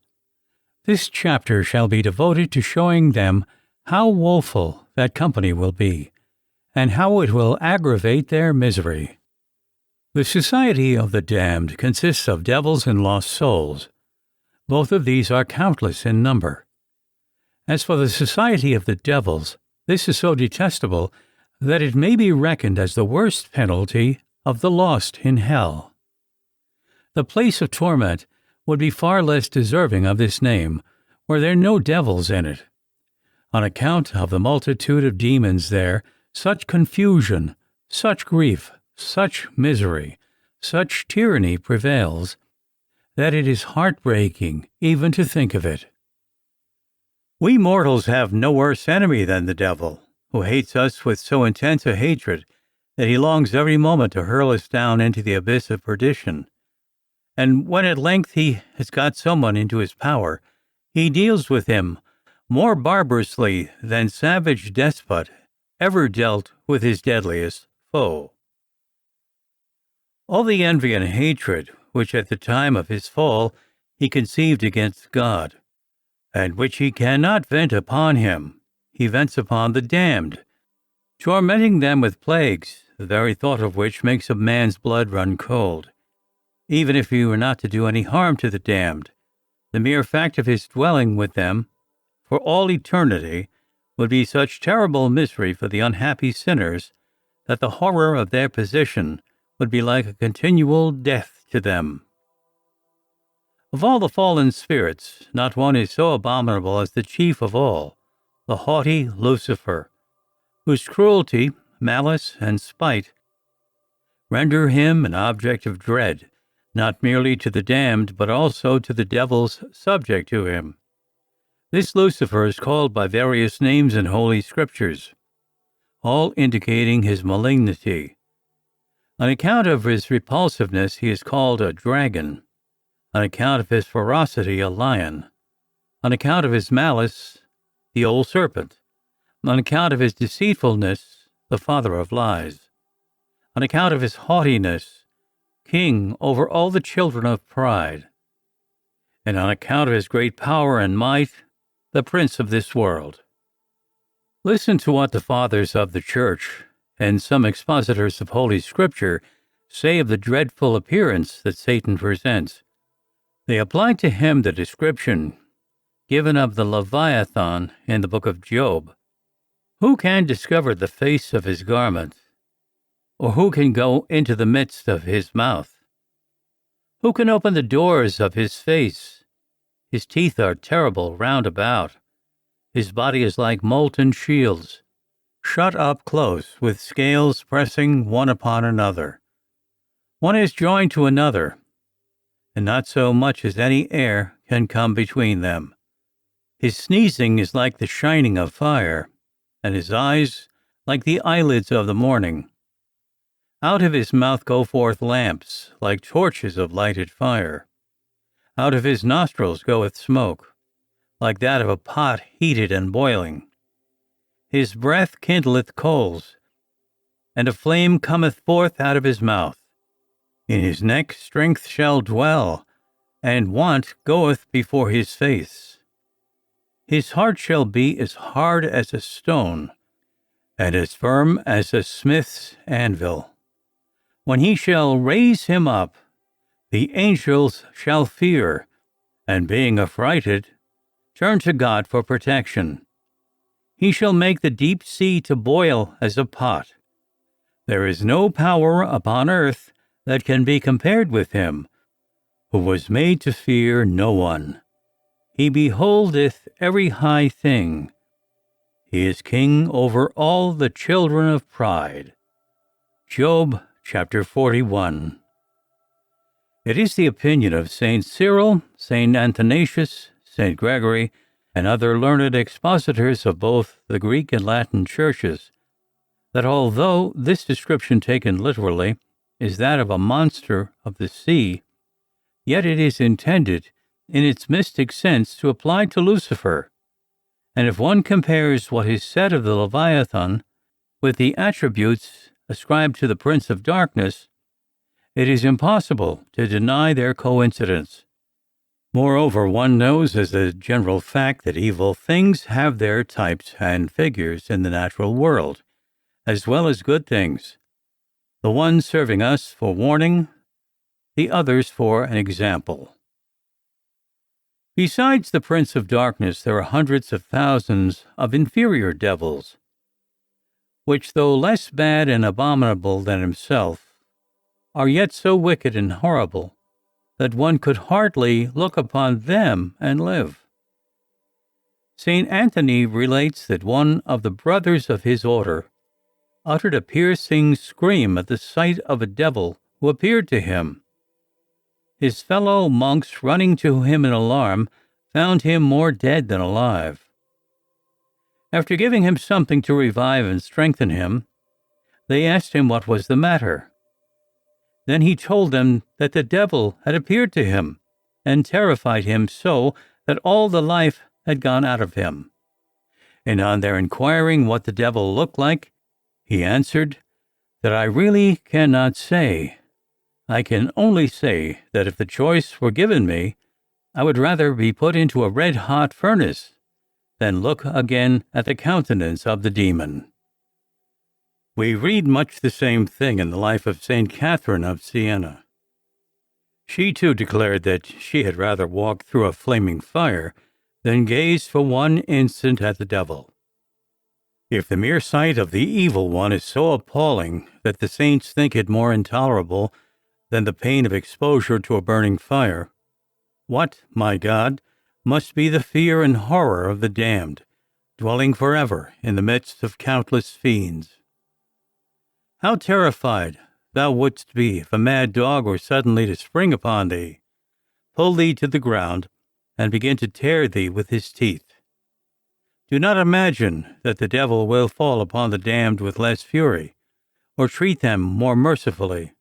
this chapter shall be devoted to showing them how woeful that company will be, and how it will aggravate their misery. The society of the damned consists of devils and lost souls. Both of these are countless in number. As for the society of the devils, this is so detestable that it may be reckoned as the worst penalty of the lost in hell. The place of torment would be far less deserving of this name were there no devils in it. On account of the multitude of demons there, such confusion, such grief, such misery, such tyranny prevails, that it is heartbreaking even to think of it. We mortals have no worse enemy than the devil, who hates us with so intense a hatred that he longs every moment to hurl us down into the abyss of perdition. And when at length he has got someone into his power, he deals with him more barbarously than savage despot ever dealt with his deadliest foe. All the envy and hatred which at the time of his fall he conceived against God, and which he cannot vent upon him, he vents upon the damned, tormenting them with plagues, the very thought of which makes a man's blood run cold. Even if he were not to do any harm to the damned, the mere fact of his dwelling with them for all eternity would be such terrible misery for the unhappy sinners that the horror of their position would be like a continual death to them. Of all the fallen spirits, not one is so abominable as the chief of all, the haughty Lucifer, whose cruelty, malice, and spite render him an object of dread, not merely to the damned, but also to the devils subject to him. This Lucifer is called by various names in Holy Scriptures, all indicating his malignity. On account of his repulsiveness, he is called a dragon. On account of his ferocity, a lion. On account of his malice, the old serpent. On account of his deceitfulness, the father of lies. On account of his haughtiness, king over all the children of pride. And on account of his great power and might, the prince of this world. Listen to what the fathers of the Church and some expositors of Holy Scripture say of the dreadful appearance that Satan presents. They applied to him the description given of the Leviathan in the book of Job. Who can discover the face of his garment? Or who can go into the midst of his mouth? Who can open the doors of his face? His teeth are terrible round about. His body is like molten shields, shut up close, with scales pressing one upon another. One is joined to another, and not so much as any air can come between them. His sneezing is like the shining of fire, and his eyes like the eyelids of the morning. Out of his mouth go forth lamps, like torches of lighted fire. Out of his nostrils goeth smoke, like that of a pot heated and boiling. His breath kindleth coals, and a flame cometh forth out of his mouth. In his neck strength shall dwell, and want goeth before his face. His heart shall be as hard as a stone, and as firm as a smith's anvil. When he shall raise him up, the angels shall fear, and being affrighted, turn to God for protection. He shall make the deep sea to boil as a pot. There is no power upon earth that can be compared with him, who was made to fear no one. He beholdeth every high thing. He is king over all the children of pride. Job chapter 41. It is the opinion of St. Cyril, St. Athanasius, St. Gregory, and other learned expositors of both the Greek and Latin churches, that although this description taken literally is that of a monster of the sea, yet it is intended in its mystic sense to apply to Lucifer, and if one compares what is said of the Leviathan with the attributes ascribed to the Prince of Darkness, it is impossible to deny their coincidence. Moreover, one knows as a general fact that evil things have their types and figures in the natural world, as well as good things, the one serving us for warning, the others for an example. Besides the Prince of Darkness, there are hundreds of thousands of inferior devils, which, though less bad and abominable than himself, are yet so wicked and horrible that one could hardly look upon them and live. St. Anthony relates that one of the brothers of his order uttered a piercing scream at the sight of a devil who appeared to him. His fellow monks, running to him in alarm, found him more dead than alive. After giving him something to revive and strengthen him, they asked him what was the matter. Then he told them that the devil had appeared to him and terrified him so that all the life had gone out of him. And on their inquiring what the devil looked like, he answered that I really cannot say. I can only say that if the choice were given me, I would rather be put into a red-hot furnace than look again at the countenance of the demon. We read much the same thing in the life of St. Catherine of Siena. She too declared that she had rather walk through a flaming fire than gaze for one instant at the devil. If the mere sight of the evil one is so appalling that the saints think it more intolerable than the pain of exposure to a burning fire, what, my God, must be the fear and horror of the damned, dwelling forever in the midst of countless fiends? How terrified thou wouldst be if a mad dog were suddenly to spring upon thee, pull thee to the ground, and begin to tear thee with his teeth. Do not imagine that the devil will fall upon the damned with less fury, or treat them more mercifully.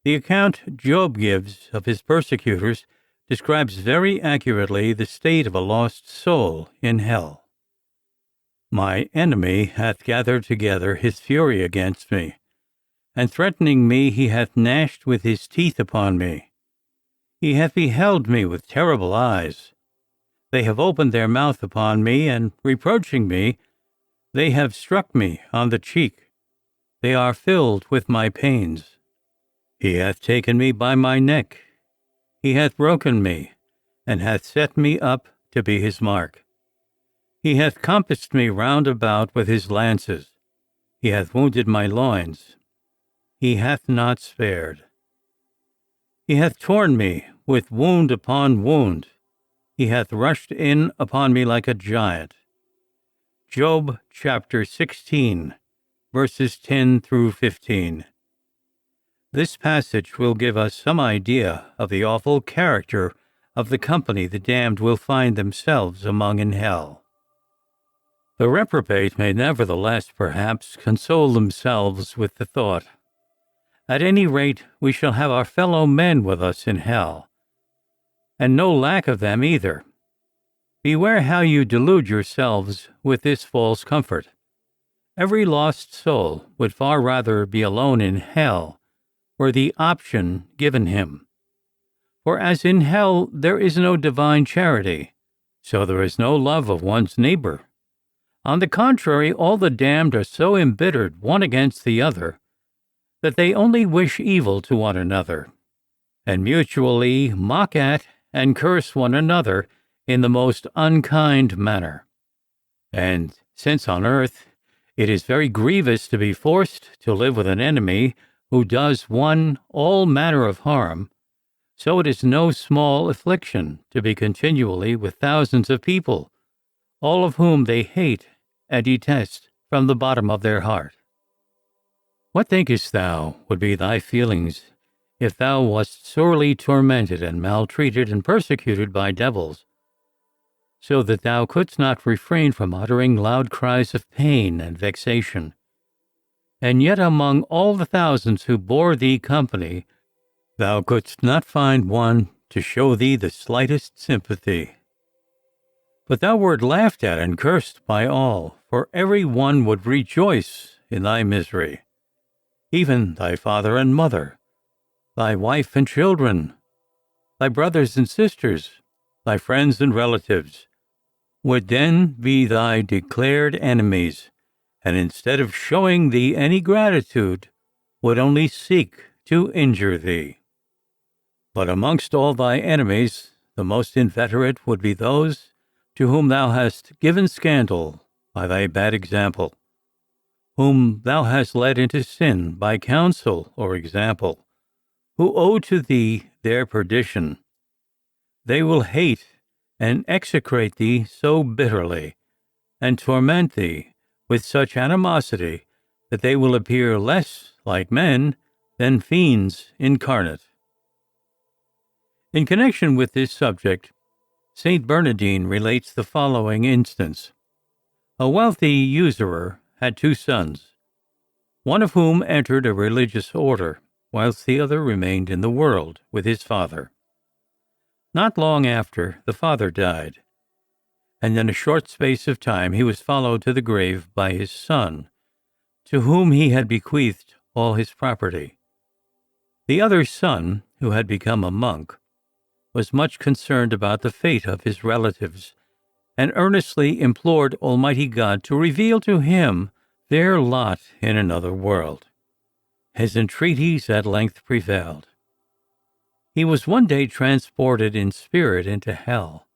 The account Job gives of his persecutors describes very accurately the state of a lost soul in hell. My enemy hath gathered together his fury against me, and threatening me he hath gnashed with his teeth upon me. He hath beheld me with terrible eyes. They have opened their mouth upon me, and reproaching me, they have struck me on the cheek. They are filled with my pains. He hath taken me by my neck. He hath broken me, and hath set me up to be his mark. He hath compassed me round about with his lances. He hath wounded my loins. He hath not spared. He hath torn me with wound upon wound. He hath rushed in upon me like a giant. Job chapter 16, verses 10 through 15. This passage will give us some idea of the awful character of the company the damned will find themselves among in hell. The reprobate may nevertheless, perhaps, console themselves with the thought, "At any rate, we shall have our fellow men with us in hell, and no lack of them either." Beware how you delude yourselves with this false comfort. Every lost soul would far rather be alone in hell, were the option given him. For as in hell there is no divine charity, so there is no love of one's neighbor. On the contrary, all the damned are so embittered one against the other that they only wish evil to one another, and mutually mock at and curse one another in the most unkind manner. And since on earth it is very grievous to be forced to live with an enemy who does one all manner of harm, so it is no small affliction to be continually with thousands of people, all of whom they hate and detest from the bottom of their heart. What thinkest thou would be thy feelings if thou wast sorely tormented and maltreated and persecuted by devils, so that thou couldst not refrain from uttering loud cries of pain and vexation, and yet among all the thousands who bore thee company, thou couldst not find one to show thee the slightest sympathy? But thou wert laughed at and cursed by all, for every one would rejoice in thy misery. Even thy father and mother, thy wife and children, thy brothers and sisters, thy friends and relatives, would then be thy declared enemies, and instead of showing thee any gratitude, would only seek to injure thee. But amongst all thy enemies, the most inveterate would be those to whom thou hast given scandal by thy bad example, whom thou hast led into sin by counsel or example, who owe to thee their perdition. They will hate and execrate thee so bitterly, and torment thee with such animosity, that they will appear less like men than fiends incarnate. In connection with this subject, St. Bernardine relates the following instance. A wealthy usurer had 2 sons, one of whom entered a religious order, whilst the other remained in the world with his father. Not long after, the father died, and in a short space of time he was followed to the grave by his son, to whom he had bequeathed all his property. The other son, who had become a monk, was much concerned about the fate of his relatives, and earnestly implored Almighty God to reveal to him their lot in another world. His entreaties at length prevailed. He was one day transported in spirit into hell,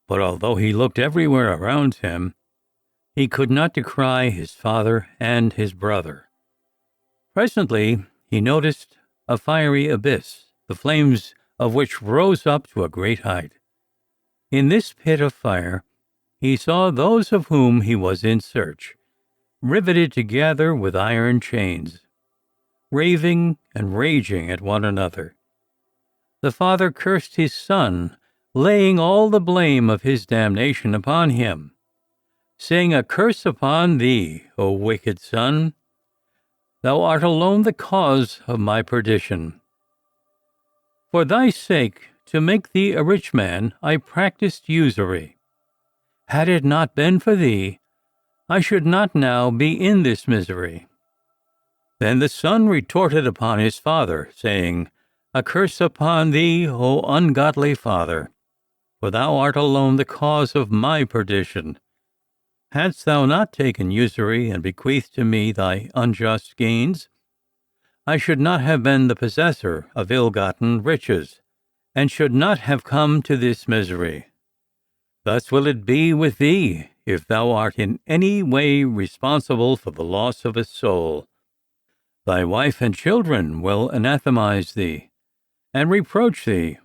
but although he looked everywhere around him, he could not descry his father and his brother. Presently he noticed a fiery abyss, the flames of which rose up to a great height. In this pit of fire he saw those of whom he was in search, riveted together with iron chains, raving and raging at one another. The father cursed his son, laying all the blame of his damnation upon him, saying, "A curse upon thee, O wicked son! Thou art alone the cause of my perdition. For thy sake, to make thee a rich man, I practiced usury. Had it not been for thee, I should not now be in this misery." Then the son retorted upon his father, saying, "A curse upon thee, O ungodly father! For thou art alone the cause of my perdition. Hadst thou not taken usury and bequeathed to me thy unjust gains, I should not have been the possessor of ill-gotten riches, and should not have come to this misery. Thus will it be with thee, if thou art in any way responsible for the loss of a soul. Thy wife and children will anathemize thee, and reproach thee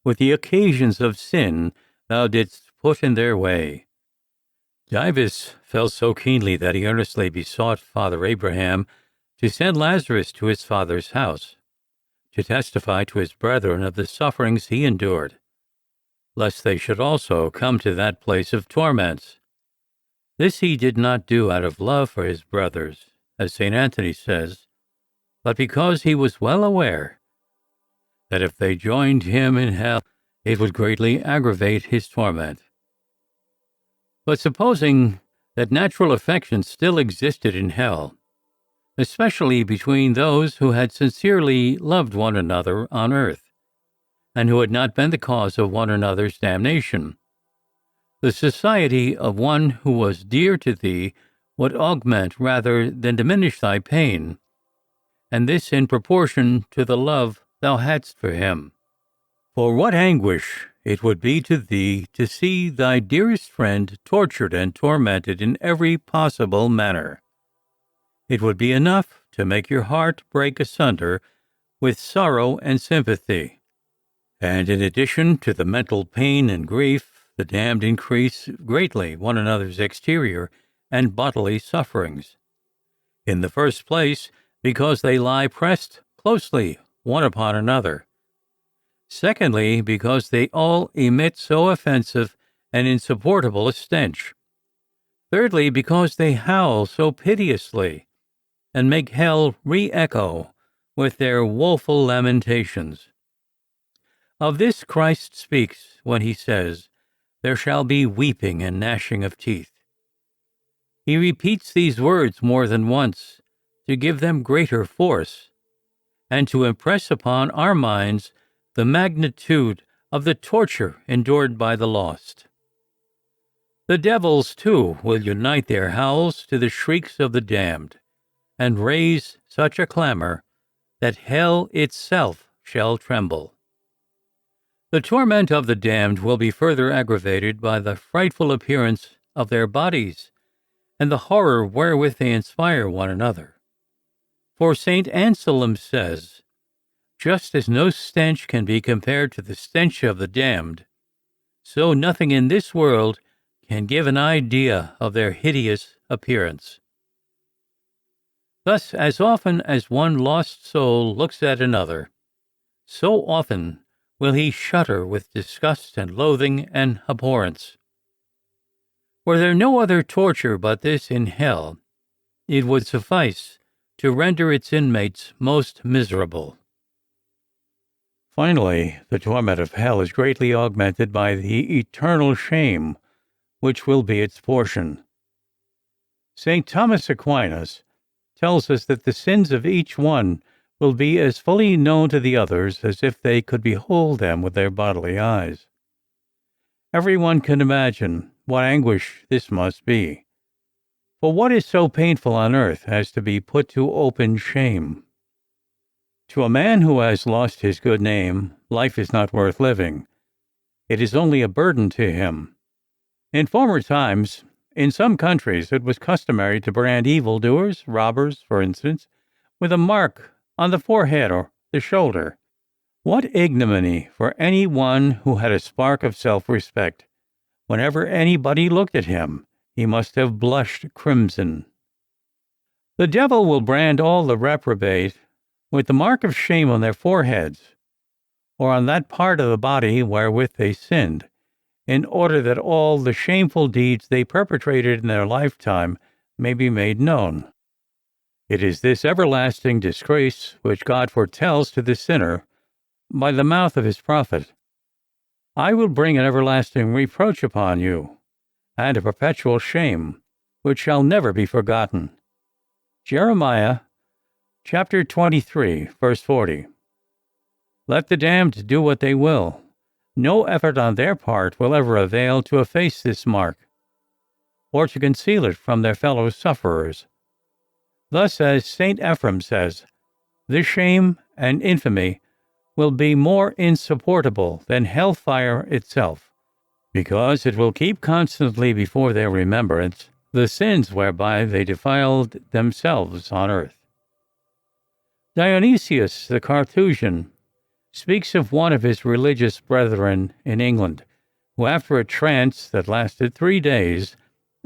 with the occasions of sin thou didst put in their way." Dives felt so keenly that he earnestly besought Father Abraham to send Lazarus to his father's house. to testify to his brethren of the sufferings he endured, lest they should also come to that place of torments. This he did not do out of love for his brothers, as St. Anthony says, but because he was well aware that if they joined him in hell, it would greatly aggravate his torment. But supposing that natural affection still existed in hell, especially between those who had sincerely loved one another on earth, and who had not been the cause of one another's damnation, the society of one who was dear to thee would augment rather than diminish thy pain, and this in proportion to the love thou hadst for him. For what anguish it would be to thee to see thy dearest friend tortured and tormented in every possible manner! It would be enough to make your heart break asunder with sorrow and sympathy. And in addition to the mental pain and grief, the damned increase greatly one another's exterior and bodily sufferings. In the first place, because they lie pressed closely one upon another. Secondly, because they all emit so offensive and insupportable a stench. Thirdly, because they howl so piteously, and make hell re-echo with their woeful lamentations. Of this Christ speaks when he says, "There shall be weeping and gnashing of teeth." He repeats these words more than once to give them greater force, and to impress upon our minds the magnitude of the torture endured by the lost. The devils, too, will unite their howls to the shrieks of the damned, and raise such a clamor that hell itself shall tremble. The torment of the damned will be further aggravated by the frightful appearance of their bodies, and the horror wherewith they inspire one another. For St. Anselm says, "Just as no stench can be compared to the stench of the damned, so nothing in this world can give an idea of their hideous appearance." Thus, as often as one lost soul looks at another, so often will he shudder with disgust and loathing and abhorrence. Were there no other torture but this in hell, it would suffice to render its inmates most miserable. Finally, the torment of hell is greatly augmented by the eternal shame which will be its portion. St. Thomas Aquinas tells us that the sins of each one will be as fully known to the others as if they could behold them with their bodily eyes. Everyone can imagine what anguish this must be. For what is so painful on earth as to be put to open shame? To a man who has lost his good name, life is not worth living. It is only a burden to him. In former times, in some countries, it was customary to brand evildoers, robbers, for instance, with a mark on the forehead or the shoulder. What ignominy for any one who had a spark of self-respect! Whenever anybody looked at him, he must have blushed crimson. The devil will brand all the reprobate with the mark of shame on their foreheads, or on that part of the body wherewith they sinned, in order that all the shameful deeds they perpetrated in their lifetime may be made known. It is this everlasting disgrace which God foretells to the sinner by the mouth of his prophet. "I will bring an everlasting reproach upon you, and a perpetual shame, which shall never be forgotten." Jeremiah chapter 23, verse 40. Let the damned do what they will. No effort on their part will ever avail to efface this mark, or to conceal it from their fellow sufferers. Thus, as St. Ephrem says, this shame and infamy will be more insupportable than hellfire itself, because it will keep constantly before their remembrance the sins whereby they defiled themselves on earth. Dionysius the Carthusian speaks of one of his religious brethren in England, who after a trance that lasted 3 days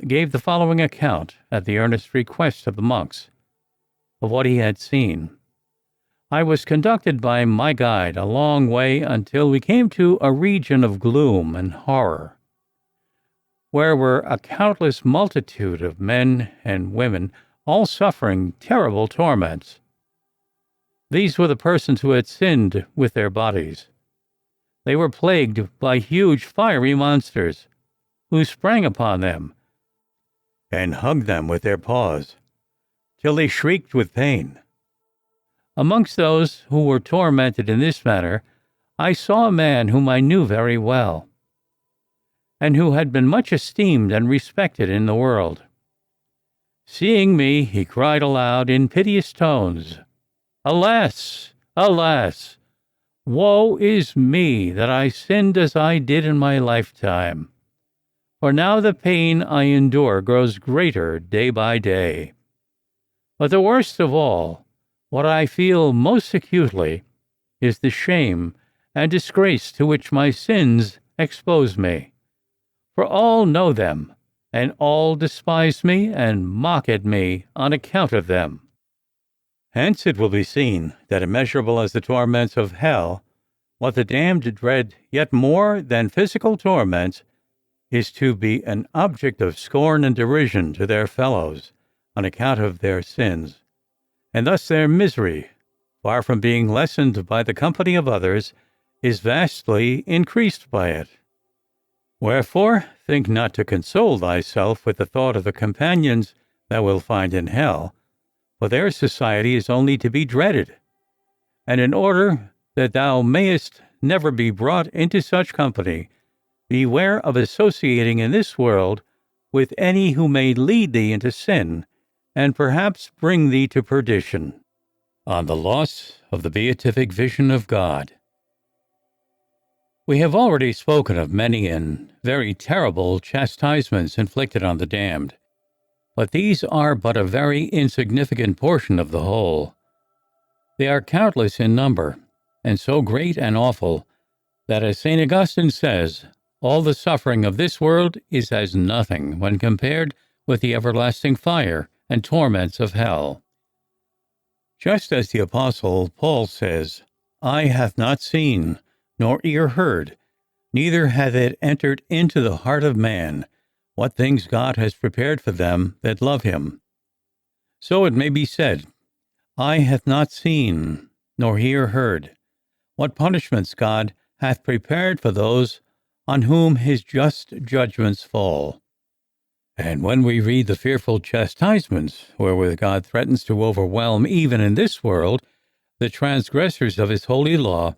gave the following account, at the earnest request of the monks, of what he had seen. I was conducted by my guide a long way until we came to a region of gloom and horror, where were a countless multitude of men and women, all suffering terrible torments. These were the persons who had sinned with their bodies. They were plagued by huge fiery monsters, who sprang upon them and hugged them with their paws, till they shrieked with pain. Amongst those who were tormented in this manner, I saw a man whom I knew very well, and who had been much esteemed and respected in the world. Seeing me, he cried aloud in piteous tones, "Alas! Alas! Woe is me that I sinned as I did in my lifetime! For now the pain I endure grows greater day by day. But the worst of all, what I feel most acutely, is the shame and disgrace to which my sins expose me. For all know them, and all despise me and mock at me on account of them." Hence it will be seen that immeasurable as the torments of hell, what the damned dread yet more than physical torments is to be an object of scorn and derision to their fellows on account of their sins, and thus their misery, far from being lessened by the company of others, is vastly increased by it. Wherefore, think not to console thyself with the thought of the companions thou wilt find in hell, for their society is only to be dreaded, and in order that thou mayest never be brought into such company, beware of associating in this world with any who may lead thee into sin, and perhaps bring thee to perdition. On the loss of the beatific vision of God. We have already spoken of many and very terrible chastisements inflicted on the damned, but these are but a very insignificant portion of the whole. They are countless in number, and so great and awful, that, as St. Augustine says, all the suffering of this world is as nothing when compared with the everlasting fire and torments of hell. Just as the Apostle Paul says, "Eye hath not seen, nor ear heard, neither hath it entered into the heart of man, what things God has prepared for them that love him." So it may be said, "Eye hath not seen, nor ear heard, what punishments God hath prepared for those on whom his just judgments fall." And when we read the fearful chastisements wherewith God threatens to overwhelm, even in this world, the transgressors of his holy law,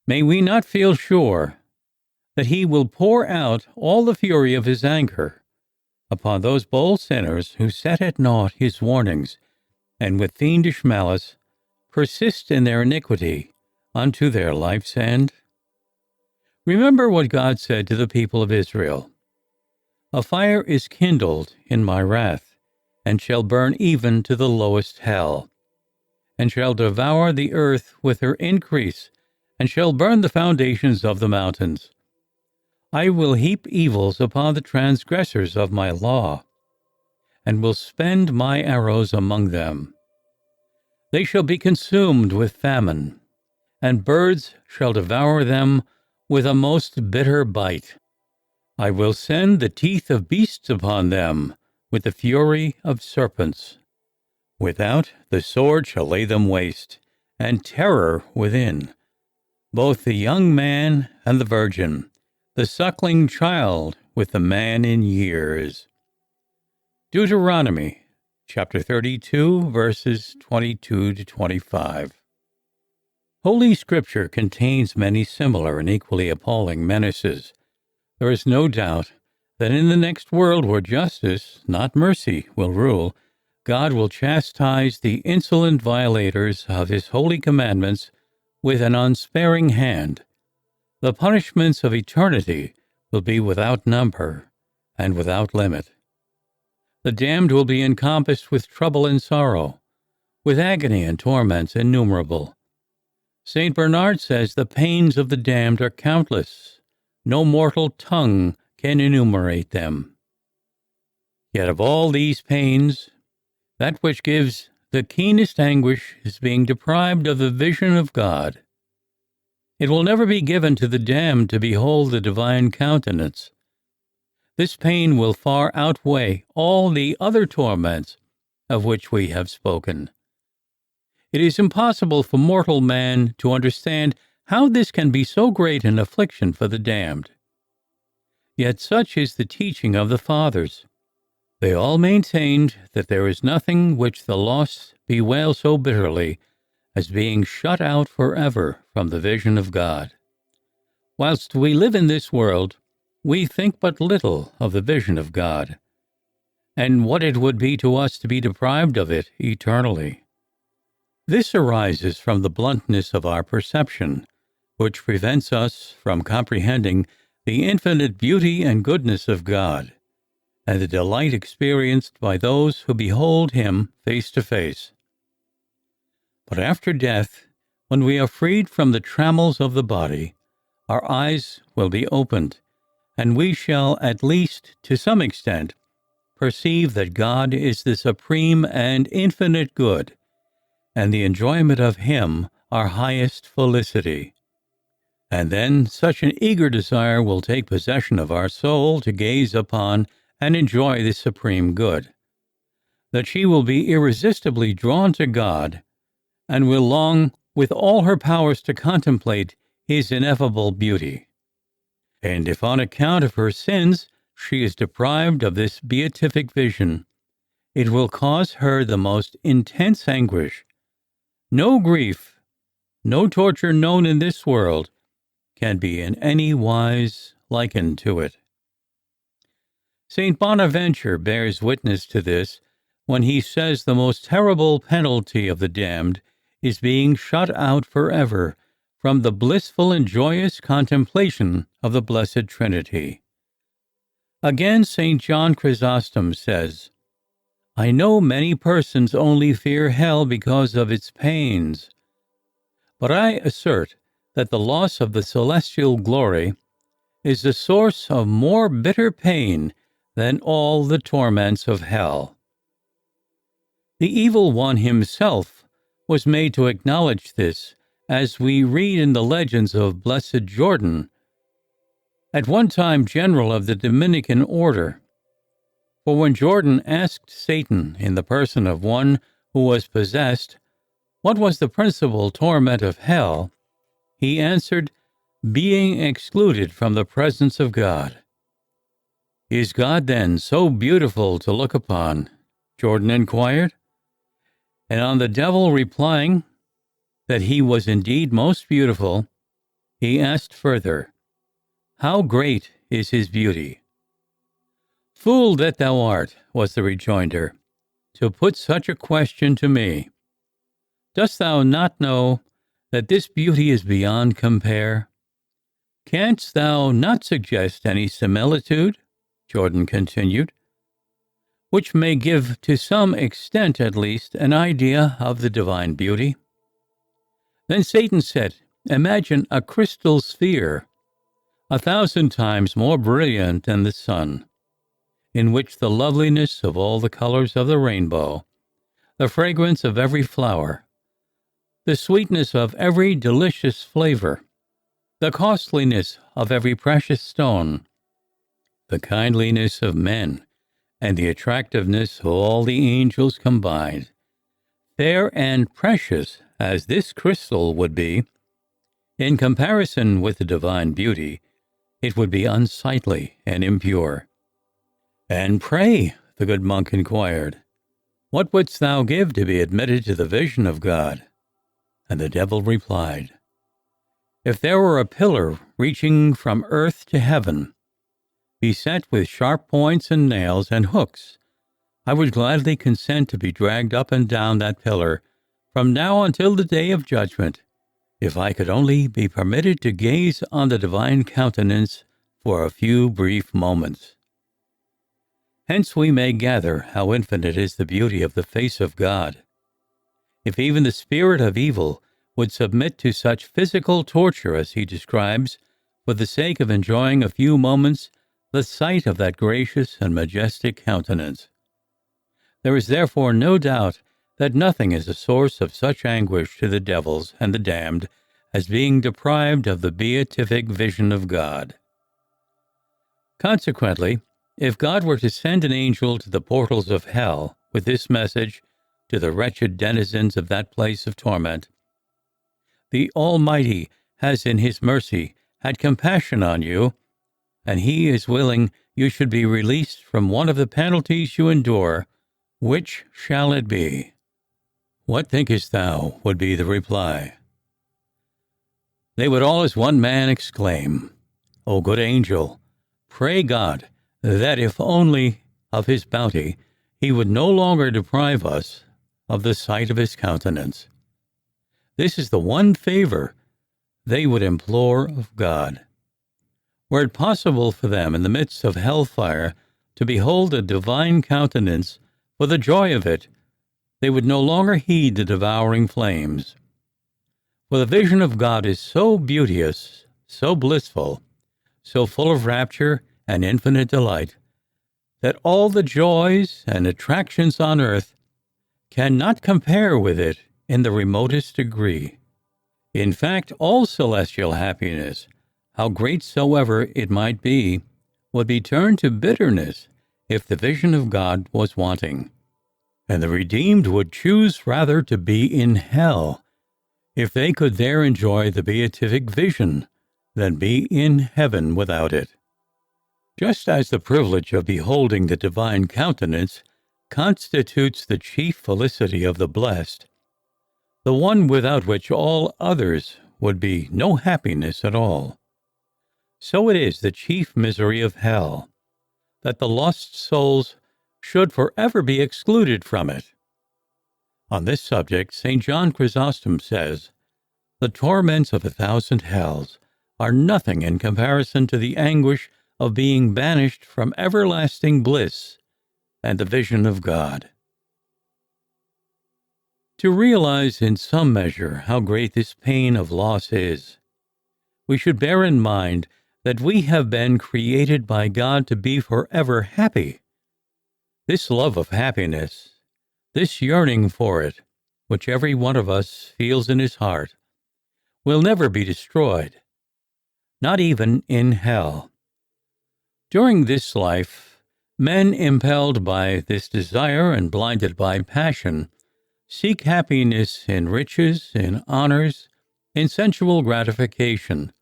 may we not feel sure that he will pour out all the fury of his anger upon those bold sinners who set at naught his warnings, and with fiendish malice persist in their iniquity unto their life's end? Remember what God said to the people of Israel, "A fire is kindled in my wrath, and shall burn even to the lowest hell, and shall devour the earth with her increase, and shall burn the foundations of the mountains. I will heap evils upon the transgressors of my law, and will spend my arrows among them. They shall be consumed with famine, and birds shall devour them with a most bitter bite. I will send the teeth of beasts upon them, with the fury of serpents. Without, the sword shall lay them waste, and terror within, both the young man and the virgin, the suckling child with the man in years." Deuteronomy chapter 32, verses 22 to 25. Holy Scripture contains many similar and equally appalling menaces. There is no doubt that in the next world, where justice, not mercy, will rule, God will chastise the insolent violators of his holy commandments with an unsparing hand. The punishments of eternity will be without number and without limit. The damned will be encompassed with trouble and sorrow, with agony and torments innumerable. St. Bernard says the pains of the damned are countless. No mortal tongue can enumerate them. Yet of all these pains, that which gives The keenest anguish is being deprived of the vision of God. It will never be given to the damned to behold the divine countenance. This pain will far outweigh all the other torments of which we have spoken. It is impossible for mortal man to understand how this can be so great an affliction for the damned. Yet such is the teaching of the Fathers. They all maintained that there is nothing which the lost bewail so bitterly as being shut out forever from the vision of God. Whilst we live in this world, we think but little of the vision of God, and what it would be to us to be deprived of it eternally. This arises from the bluntness of our perception, which prevents us from comprehending the infinite beauty and goodness of God, and the delight experienced by those who behold Him face to face. But after death, when we are freed from the trammels of the body, our eyes will be opened, and we shall, at least to some extent, perceive that God is the supreme and infinite good, and the enjoyment of Him our highest felicity. And then such an eager desire will take possession of our soul to gaze upon and enjoy this supreme good, that she will be irresistibly drawn to God, and will long with all her powers to contemplate His ineffable beauty. And if on account of her sins she is deprived of this beatific vision, it will cause her the most intense anguish. No grief, no torture known in this world can be in any wise likened to it. St. Bonaventure bears witness to this when he says the most terrible penalty of the damned is being shut out forever from the blissful and joyous contemplation of the Blessed Trinity. Again, St. John Chrysostom says, "I know many persons only fear hell because of its pains, but I assert that the loss of the celestial glory is the source of more bitter pain than all the torments of hell." The evil one himself was made to acknowledge this, as we read in the legends of Blessed Jordan, at one time general of the Dominican order. For when Jordan asked Satan, in the person of one who was possessed, what was the principal torment of hell, he answered, being excluded from the presence of God. "Is God, then, so beautiful to look upon?" Jordan inquired. And on the devil replying that he was indeed most beautiful, he asked further, "How great is his beauty?" "Fool that thou art," was the rejoinder, "to put such a question to me. Dost thou not know that this beauty is beyond compare? Canst thou not suggest any similitude," Jordan continued, "which may give to some extent at least an idea of the divine beauty?" Then Satan said, "Imagine a crystal sphere, 1,000 times more brilliant than the sun, in which the loveliness of all the colors of the rainbow, the fragrance of every flower, the sweetness of every delicious flavor, the costliness of every precious stone, the kindliness of men, and the attractiveness of all the angels combined, fair and precious as this crystal would be, in comparison with the divine beauty, it would be unsightly and impure." "And pray," the good monk inquired, "what wouldst thou give to be admitted to the vision of God?" And the devil replied, "If there were a pillar reaching from earth to heaven, beset with sharp points and nails and hooks, I would gladly consent to be dragged up and down that pillar from now until the day of judgment, if I could only be permitted to gaze on the divine countenance for a few brief moments." Hence we may gather how infinite is the beauty of the face of God. If even the spirit of evil would submit to such physical torture as he describes, for the sake of enjoying a few moments the sight of that gracious and majestic countenance, there is therefore no doubt that nothing is a source of such anguish to the devils and the damned as being deprived of the beatific vision of God. Consequently, if God were to send an angel to the portals of hell with this message to the wretched denizens of that place of torment, "The Almighty has in His mercy had compassion on you, and He is willing you should be released from one of the penalties you endure, which shall it be?" What thinkest thou would be the reply? They would all as one man exclaim, "O good angel, pray God that if only of His bounty He would no longer deprive us of the sight of His countenance." This is the one favor they would implore of God. Were it possible for them in the midst of hellfire to behold a divine countenance, for the joy of it, they would no longer heed the devouring flames. For the vision of God is so beauteous, so blissful, so full of rapture and infinite delight, that all the joys and attractions on earth cannot compare with it in the remotest degree. In fact, all celestial happiness, how great soever it might be, would be turned to bitterness if the vision of God was wanting, and the redeemed would choose rather to be in hell if they could there enjoy the beatific vision than be in heaven without it. Just as the privilege of beholding the divine countenance constitutes the chief felicity of the blessed, the one without which all others would be no happiness at all, so it is the chief misery of hell, that the lost souls should forever be excluded from it. On this subject, St. John Chrysostom says, "The torments of 1,000 hells are nothing in comparison to the anguish of being banished from everlasting bliss and the vision of God." To realize in some measure how great this pain of loss is, we should bear in mind that we have been created by God to be forever happy. This love of happiness, this yearning for it, which every one of us feels in his heart, will never be destroyed, not even in hell. During this life, men impelled by this desire and blinded by passion seek happiness in riches, in honors, in sensual gratification.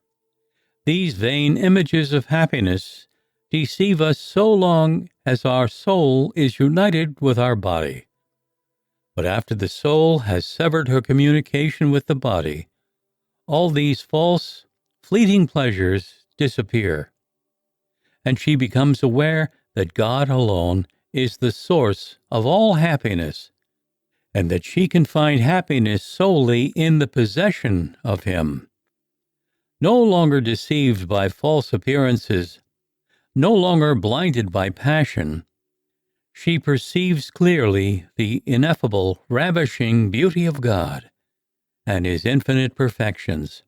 These vain images of happiness deceive us so long as our soul is united with our body. But after the soul has severed her communication with the body, all these false, fleeting pleasures disappear, and she becomes aware that God alone is the source of all happiness, and that she can find happiness solely in the possession of Him. No longer deceived by false appearances, no longer blinded by passion, she perceives clearly the ineffable, ravishing beauty of God and His infinite perfections.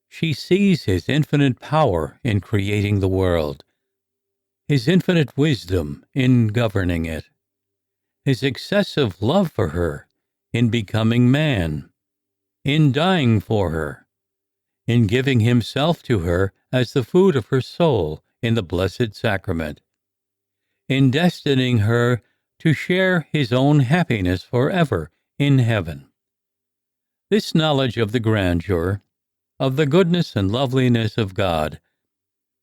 She sees His infinite power in creating the world, His infinite wisdom in governing it, His excessive love for her in becoming man, in dying for her, in giving Himself to her as the food of her soul in the blessed sacrament, in destining her to share His own happiness forever in heaven. This knowledge of the grandeur, of the goodness and loveliness of God,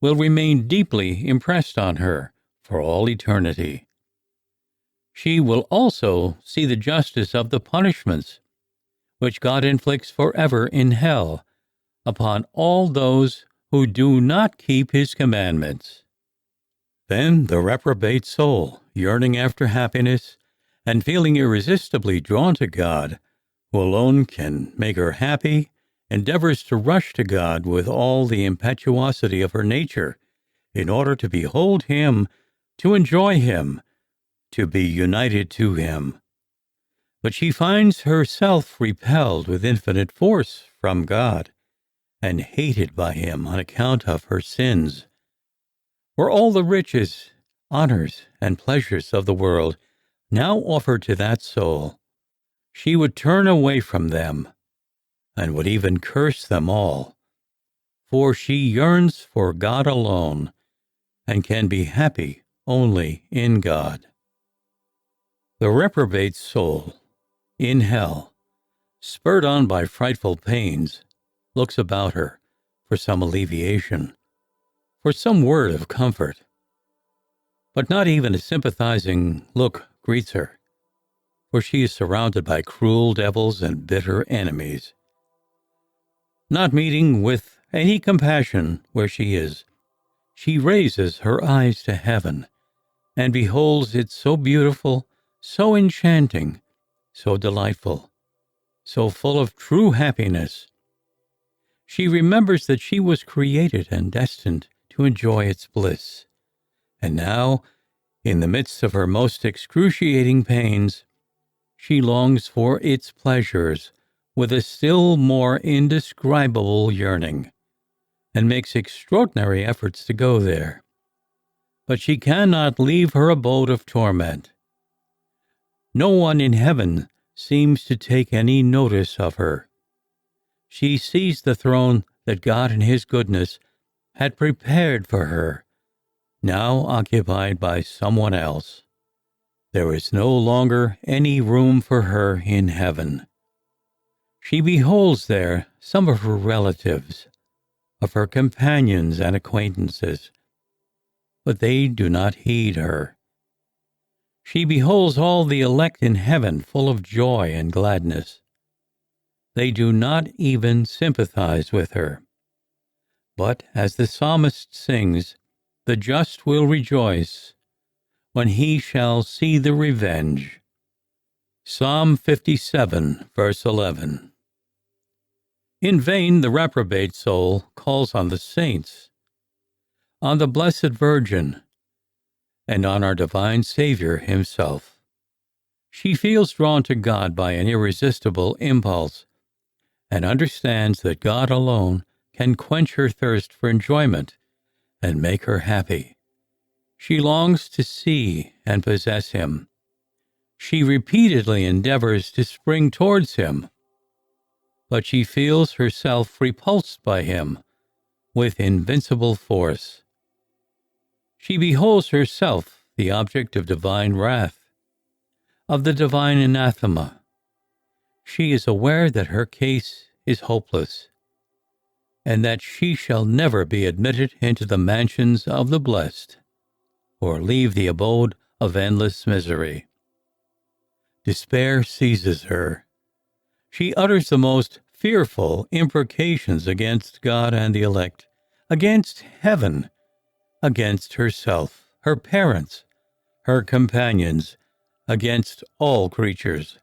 will remain deeply impressed on her for all eternity. She will also see the justice of the punishments which God inflicts forever in hell upon all those who do not keep His commandments. Then the reprobate soul, yearning after happiness and feeling irresistibly drawn to God, who alone can make her happy, endeavors to rush to God with all the impetuosity of her nature in order to behold Him, to enjoy Him, to be united to Him. But she finds herself repelled with infinite force from God and hated by Him on account of her sins. For all the riches, honors, and pleasures of the world now offered to that soul she would turn away from them, and would even curse them all, for she yearns for God alone, and can be happy only in God. The reprobate soul, in hell, spurred on by frightful pains, looks about her for some alleviation, for some word of comfort. But not even a sympathizing look greets her, for she is surrounded by cruel devils and bitter enemies. Not meeting with any compassion where she is, she raises her eyes to heaven, and beholds it so beautiful, so enchanting, so delightful, so full of true happiness. She remembers that she was created and destined to enjoy its bliss, and now, in the midst of her most excruciating pains, she longs for its pleasures with a still more indescribable yearning, and makes extraordinary efforts to go there. But she cannot leave her abode of torment. No one in heaven seems to take any notice of her. She sees the throne that God in His goodness had prepared for her, now occupied by someone else. There is no longer any room for her in heaven. She beholds there some of her relatives, of her companions and acquaintances, but they do not heed her. She beholds all the elect in heaven full of joy and gladness. They do not even sympathize with her. But, as the psalmist sings, the just will rejoice when he shall see the revenge. Psalm 57, verse 11. In vain the reprobate soul calls on the saints, on the Blessed Virgin, and on our divine Savior Himself. She feels drawn to God by an irresistible impulse, and understands that God alone can quench her thirst for enjoyment and make her happy. She longs to see and possess Him. She repeatedly endeavors to spring towards Him, but she feels herself repulsed by Him with invincible force. She beholds herself the object of divine wrath, of the divine anathema. She is aware that her case is hopeless, and that she shall never be admitted into the mansions of the blessed, or leave the abode of endless misery. Despair seizes her. She utters the most fearful imprecations against God and the elect, against heaven, against herself, her parents, her companions, against all creatures.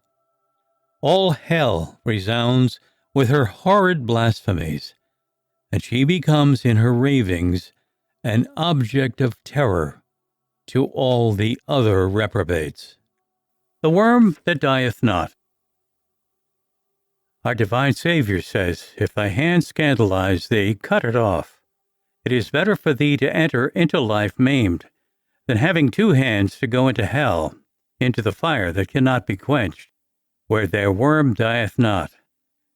All hell resounds with her horrid blasphemies, and she becomes in her ravings an object of terror to all the other reprobates. The worm that dieth not. Our divine Savior says, "If thy hand scandalize thee, cut it off. It is better for thee to enter into life maimed, than having two hands to go into hell, into the fire that cannot be quenched, where their worm dieth not,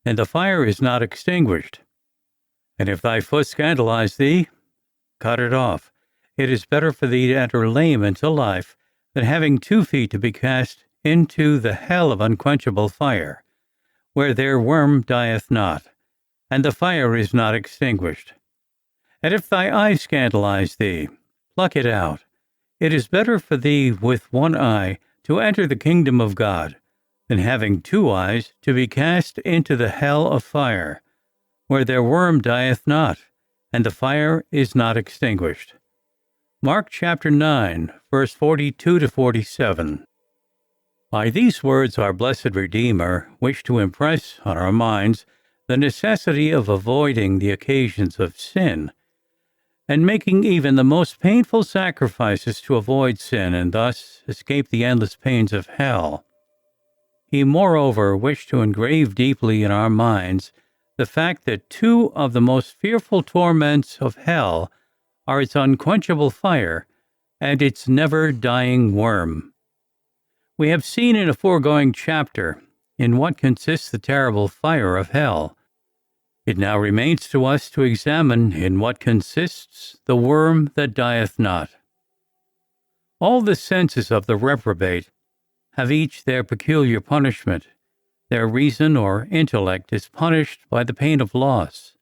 and the fire is not extinguished. And if thy foot scandalize thee, cut it off. It is better for thee to enter lame into life, than having 2 feet to be cast into the hell of unquenchable fire, where their worm dieth not, and the fire is not extinguished. And if thy eye scandalize thee, pluck it out. It is better for thee with 1 eye to enter the kingdom of God, than having 2 eyes to be cast into the hell of fire, where their worm dieth not, and the fire is not extinguished." Mark chapter 9, verse 42 to 47. By these words our blessed Redeemer wished to impress on our minds the necessity of avoiding the occasions of sin, and making even the most painful sacrifices to avoid sin and thus escape the endless pains of hell. He moreover wished to engrave deeply in our minds the fact that 2 of the most fearful torments of hell are its unquenchable fire and its never-dying worm. We have seen in a foregoing chapter, in what consists the terrible fire of hell. It now remains to us to examine in what consists the worm that dieth not. All the senses of the reprobate have each their peculiar punishment. Their reason or intellect is punished by the pain of loss.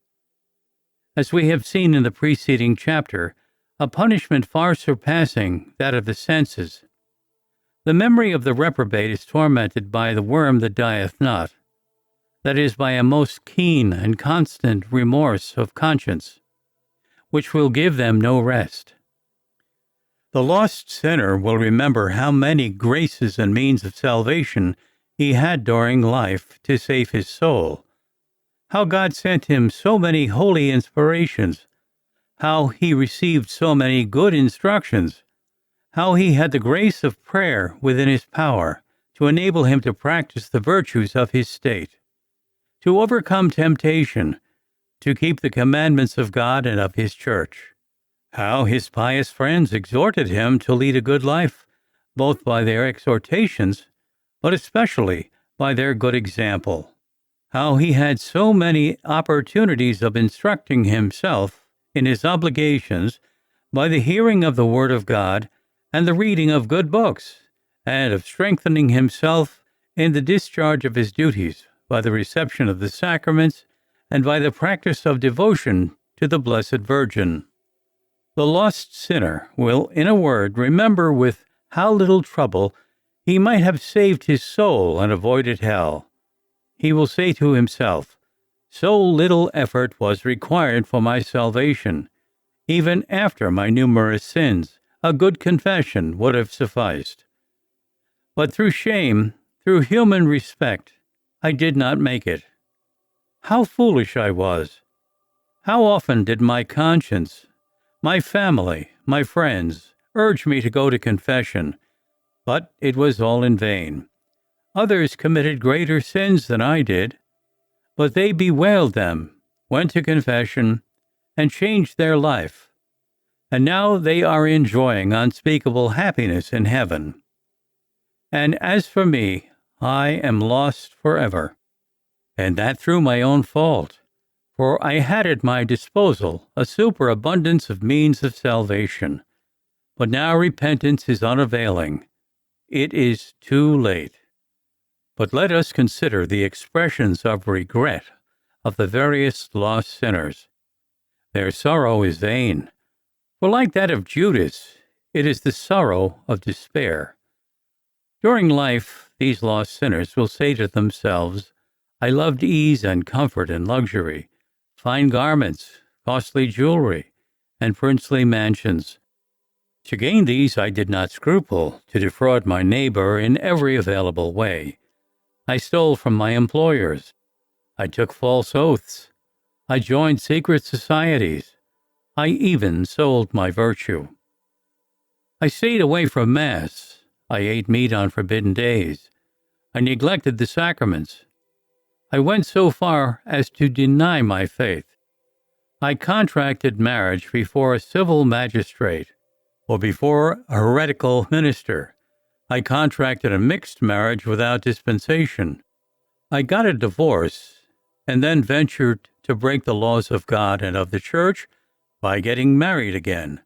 As we have seen in the preceding chapter, a punishment far surpassing that of the senses. The memory of the reprobate is tormented by the worm that dieth not, that is, by a most keen and constant remorse of conscience, which will give them no rest. The lost sinner will remember how many graces and means of salvation he had during life to save his soul, how God sent him so many holy inspirations, how he received so many good instructions, how he had the grace of prayer within his power to enable him to practice the virtues of his state, to overcome temptation, to keep the commandments of God and of his church, how his pious friends exhorted him to lead a good life, both by their exhortations, but especially by their good example, how he had so many opportunities of instructing himself in his obligations by the hearing of the Word of God and the reading of good books, and of strengthening himself in the discharge of his duties by the reception of the sacraments and by the practice of devotion to the Blessed Virgin. The lost sinner will, in a word, remember with how little trouble he might have saved his soul and avoided hell. He will say to himself, "So little effort was required for my salvation. Even after my numerous sins, a good confession would have sufficed. But through shame, through human respect, I did not make it. How foolish I was! How often did my conscience, my family, my friends, urge me to go to confession, but it was all in vain. Others committed greater sins than I did, but they bewailed them, went to confession, and changed their life, and now they are enjoying unspeakable happiness in heaven. And as for me, I am lost forever, and that through my own fault, for I had at my disposal a superabundance of means of salvation. But now repentance is unavailing. It is too late." But let us consider the expressions of regret of the various lost sinners. Their sorrow is vain, for like that of Judas, it is the sorrow of despair. During life, these lost sinners will say to themselves, "I loved ease and comfort and luxury, fine garments, costly jewelry, and princely mansions. To gain these I did not scruple to defraud my neighbor in every available way. I stole from my employers. I took false oaths. I joined secret societies. I even sold my virtue. I stayed away from Mass. I ate meat on forbidden days. I neglected the sacraments. I went so far as to deny my faith. I contracted marriage before a civil magistrate or before a heretical minister. I contracted a mixed marriage without dispensation. I got a divorce and then ventured to break the laws of God and of the Church by getting married again.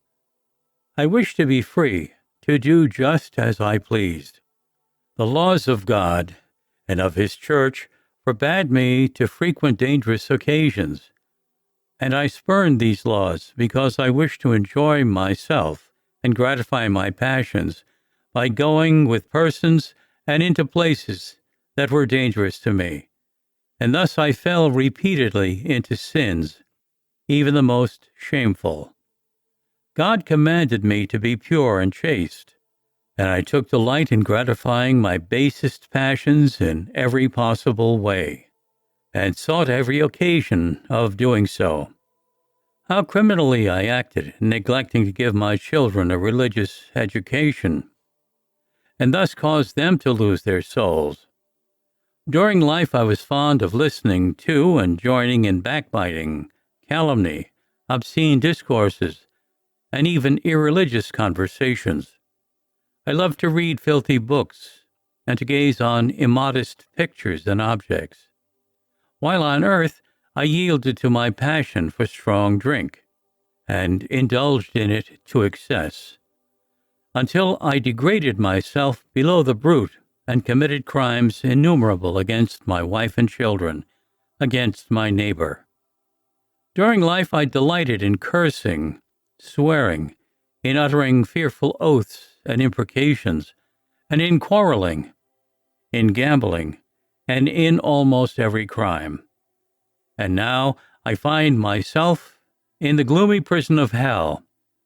I wished to be free, to do just as I pleased. The laws of God and of His Church forbade me to frequent dangerous occasions, and I spurned these laws because I wished to enjoy myself and gratify my passions by going with persons and into places that were dangerous to me, and thus I fell repeatedly into sins, even the most shameful. God commanded me to be pure and chaste, and I took delight in gratifying my basest passions in every possible way, and sought every occasion of doing so. How criminally I acted in neglecting to give my children a religious education, and thus caused them to lose their souls. During life I was fond of listening to and joining in backbiting, calumny, obscene discourses, and even irreligious conversations. I loved to read filthy books, and to gaze on immodest pictures and objects. While on earth, I yielded to my passion for strong drink, and indulged in it to excess, until I degraded myself below the brute and committed crimes innumerable against my wife and children, against my neighbor. During life I delighted in cursing, swearing, in uttering fearful oaths and imprecations, and in quarreling, in gambling, and in almost every crime. And now I find myself in the gloomy prison of hell,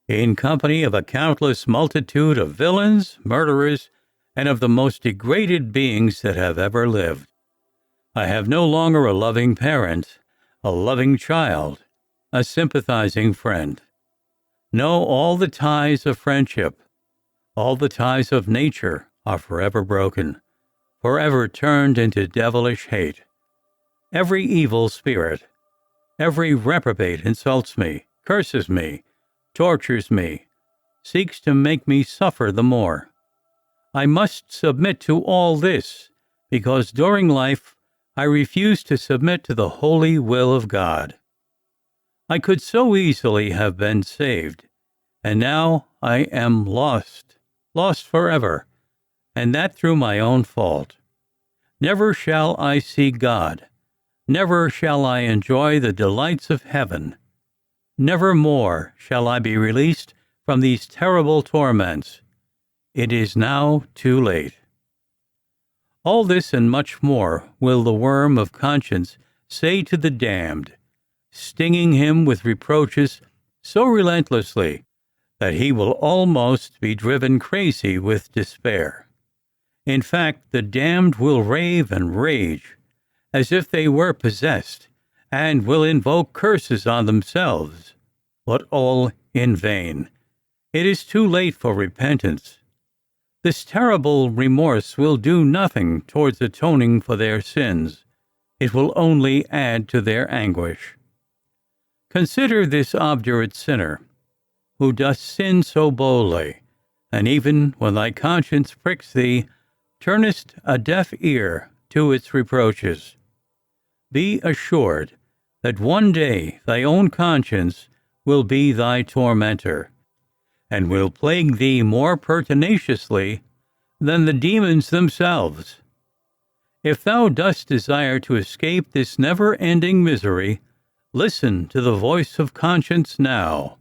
in company of a countless multitude of villains, murderers, and of the most degraded beings that have ever lived. I have no longer a loving parent, a loving child, a sympathizing friend. No, all the ties of friendship, all the ties of nature are forever broken, forever turned into devilish hate. Every evil spirit, every reprobate insults me, curses me, tortures me, seeks to make me suffer the more. I must submit to all this, because during life I refused to submit to the holy will of God. I could so easily have been saved, and now I am lost forever, and that through my own fault. Never shall I see God. Never shall I enjoy the delights of heaven. Never more shall I be released from these terrible torments. It is now too late. All this and much more will the worm of conscience say to the damned, stinging him with reproaches so relentlessly that he will almost be driven crazy with despair. In fact, the damned will rave and rage as if they were possessed, and will invoke curses on themselves, but all in vain. It is too late for repentance. This terrible remorse will do nothing towards atoning for their sins. It will only add to their anguish. Consider this obdurate sinner, who doth sin so boldly, and even when thy conscience pricks thee, turnest a deaf ear to its reproaches. Be assured that one day thy own conscience will be thy tormentor, and will plague thee more pertinaciously than the demons themselves. If thou dost desire to escape this never-ending misery, listen to the voice of conscience now.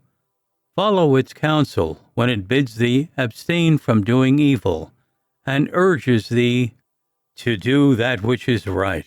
Follow its counsel when it bids thee abstain from doing evil, and urges thee to do that which is right.